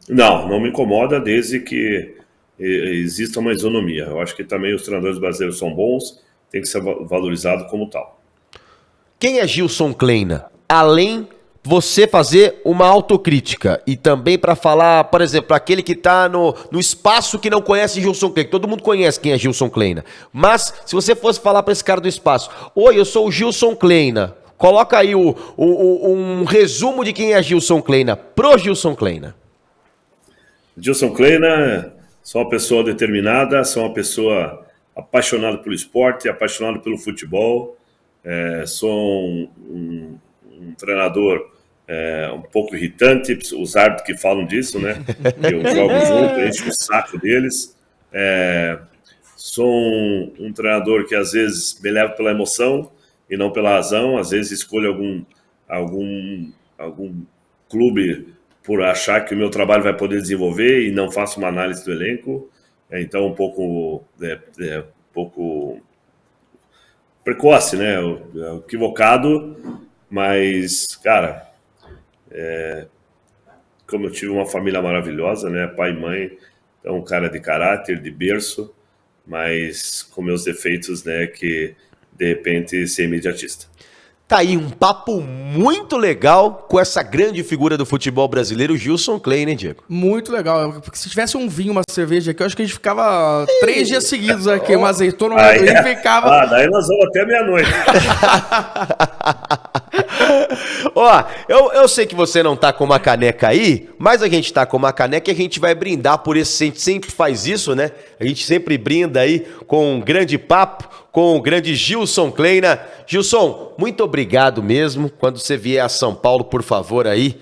Não me incomoda desde que exista uma isonomia. Eu acho que também os treinadores brasileiros são bons, tem que ser valorizado como tal.
Quem é Gilson Kleina? Além você fazer uma autocrítica e também para falar, por exemplo, aquele que está no espaço que não conhece Gilson Kleina, todo mundo conhece quem é Gilson Kleina, mas se você fosse falar para esse cara do espaço, oi, eu sou o Gilson Kleina, coloca aí um resumo de quem é Gilson Kleina, pro Gilson Kleina.
Gilson Kleina, sou uma pessoa determinada, sou uma pessoa apaixonada pelo esporte, apaixonada pelo futebol, sou um treinador um pouco irritante, os árbitros que falam disso, né? Eu jogo junto, encho o saco deles. Sou um treinador que às vezes me leva pela emoção e não pela razão, às vezes escolho algum clube por achar que o meu trabalho vai poder desenvolver e não faço uma análise do elenco, então um pouco pouco precoce, né? Equivocado, mas, cara, como eu tive uma família maravilhosa, né? Pai e mãe, então um cara de caráter, de berço, mas com meus defeitos, né? Que de repente ser imediatista.
Tá aí um papo muito legal com essa grande figura do futebol brasileiro, Gilson Klein, né, Diego?
Muito legal. Porque se tivesse um vinho, uma cerveja aqui, eu acho que a gente ficava 3 dias seguidos aqui, uma azeitona, e ficava...
daí nós vamos até meia-noite.
Ó, eu sei que você não tá com uma caneca aí, mas a gente tá com uma caneca e a gente vai brindar por esse. A gente sempre faz isso, né? A gente sempre brinda aí com um grande papo, com o grande Gilson Kleina. Gilson, muito obrigado mesmo. Quando você vier a São Paulo, por favor, aí,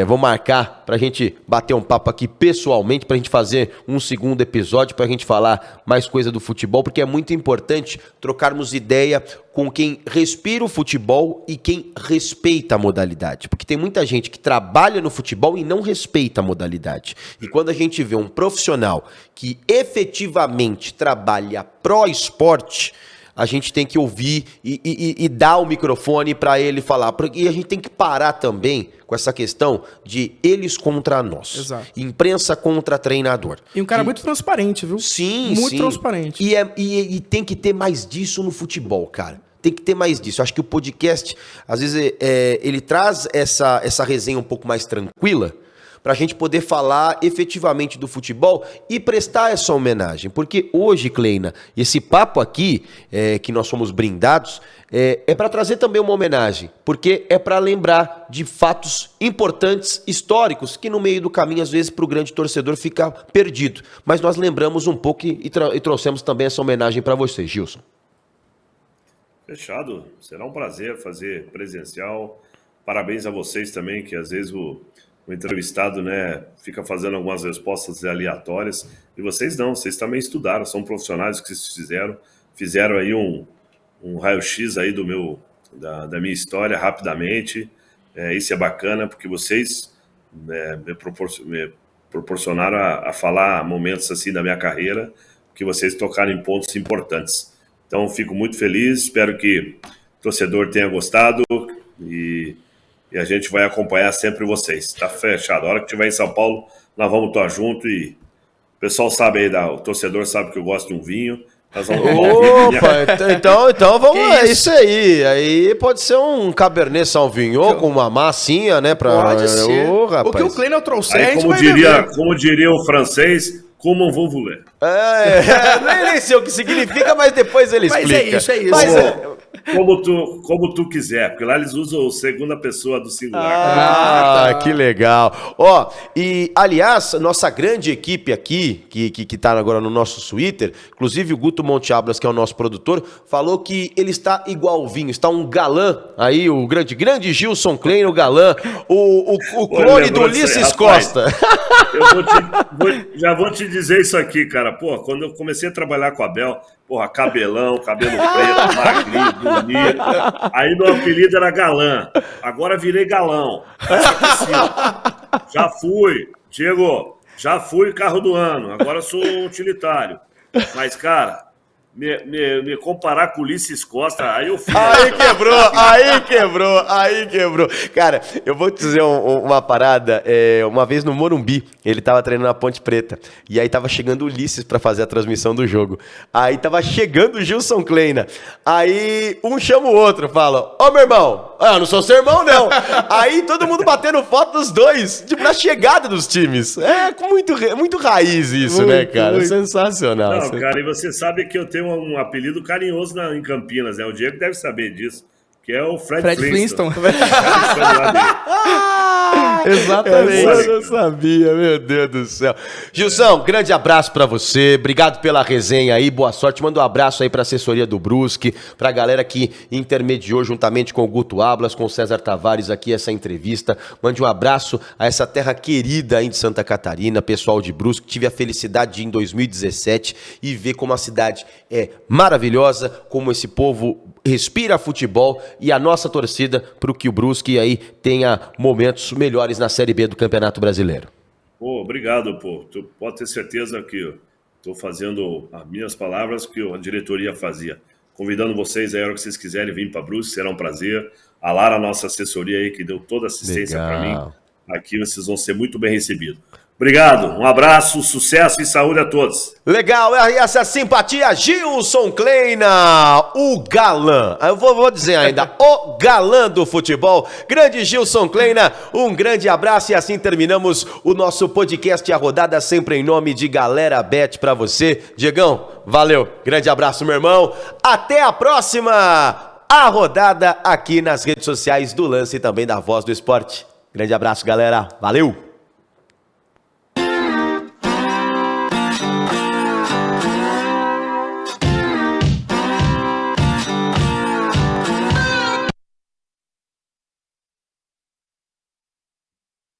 vou marcar pra gente bater um papo aqui pessoalmente, pra gente fazer um segundo episódio, pra gente falar mais coisa do futebol, porque é muito importante trocarmos ideia com quem respira o futebol e quem respeita a modalidade. Porque tem muita gente que trabalha no futebol e não respeita a modalidade. E quando a gente vê um profissional que efetivamente trabalha pró-esporte, a gente tem que ouvir e dar o microfone para ele falar. E a gente tem que parar também com essa questão de eles contra nós.
Exato.
Imprensa contra treinador.
E um cara muito transparente, viu?
Sim,
muito
sim.
transparente.
E tem que ter mais disso no futebol, cara. Tem que ter mais disso. Eu acho que o podcast, às vezes, ele traz essa resenha um pouco mais tranquila, para a gente poder falar efetivamente do futebol e prestar essa homenagem. Porque hoje, Kleina, esse papo aqui, que nós somos brindados, é para trazer também uma homenagem. Porque é para lembrar de fatos importantes, históricos, que no meio do caminho, às vezes, para o grande torcedor fica perdido. Mas nós lembramos um pouco e trouxemos também essa homenagem para você, Gilson.
Fechado. Será um prazer fazer presencial. Parabéns a vocês também, que às vezes o entrevistado, né, fica fazendo algumas respostas aleatórias. E vocês não, vocês também estudaram, são profissionais que vocês fizeram aí um raio-x aí da minha história rapidamente. Isso é bacana, porque vocês me proporcionaram a falar momentos assim da minha carreira, que vocês tocaram em pontos importantes. Então, fico muito feliz, espero que o torcedor tenha gostado e a gente vai acompanhar sempre vocês. Tá fechado. A hora que estiver em São Paulo, nós vamos estar junto e o pessoal sabe aí, o torcedor sabe que eu gosto de um vinho. Nós vamos tomar um vinho.
Opa, então vamos lá, isso aí. Aí pode ser um Cabernet Sauvignon com uma massinha, né?
Pode ser.
Rapaz.
O que o Kleina trouxer,
Aí,
a gente vai
como diria o francês, como um vou voler.
Nem sei o que significa, mas depois ele explica.
Mas é isso.
Mas,
como tu quiser, porque lá eles usam a segunda pessoa do singular.
Que legal. Ó, e aliás, nossa grande equipe aqui, que tá agora no nosso Twitter, inclusive o Guto Monteablas, que é o nosso produtor, falou que ele está igual o vinho, está um galã aí, o grande Gilson Klein, o galã, o clone do Ulisses Costa.
Já vou te dizer isso aqui, cara. Pô, quando eu comecei a trabalhar com a Abel, porra, cabelo preto, magrinho, bonito. Aí meu apelido era galã. Agora virei galão. Já fui, Diego, já fui carro do ano. Agora sou utilitário. Mas, cara, me comparar com o Ulisses Costa, aí eu fui.
Aí quebrou. Cara, eu vou te dizer uma parada. Uma vez no Morumbi, ele tava treinando na Ponte Preta. E aí tava chegando o Ulisses pra fazer a transmissão do jogo. Aí tava chegando o Gilson Kleina. Aí um chama o outro, fala: Ô, meu irmão, não sou seu irmão, não. Aí todo mundo batendo foto dos dois, tipo, na chegada dos times. Muito raiz isso, né, cara? Sensacional.
Não, cara, e você sabe que eu tenho um apelido carinhoso em Campinas, né? O Diego deve saber disso, que é o Fred Flintstone.
Exatamente.
Eu não sabia, meu Deus do céu. Gilson, grande abraço pra você, obrigado pela resenha aí, boa sorte. Manda um abraço aí pra assessoria do Brusque, pra galera que intermediou juntamente com o Guto Ablas, com o César Tavares aqui essa entrevista. Mande um abraço a essa terra querida aí de Santa Catarina, pessoal de Brusque. Tive a felicidade de ir em 2017 e ver como a cidade é maravilhosa, como esse povo respira futebol e a nossa torcida para que o Brusque aí tenha momentos melhores na Série B do Campeonato Brasileiro.
Pô, obrigado, pô. Tu pode ter certeza que Estou fazendo as minhas palavras que a diretoria fazia. Convidando vocês aí, a hora que vocês quiserem vir para Brusque, será um prazer. A Lara, nossa assessoria aí, que deu toda a assistência para mim. Aqui vocês vão ser muito bem recebidos. Obrigado, um abraço, sucesso e saúde a todos.
Legal, e essa simpatia, Gilson Kleina, o galã. Eu vou dizer ainda, o galã do futebol. Grande Gilson Kleina, um grande abraço e assim terminamos o nosso podcast A Rodada, sempre em nome de Galera Bet pra você. Diegão, valeu, grande abraço, meu irmão. Até a próxima, A Rodada aqui nas redes sociais do Lance e também da Voz do Esporte. Grande abraço, galera, valeu.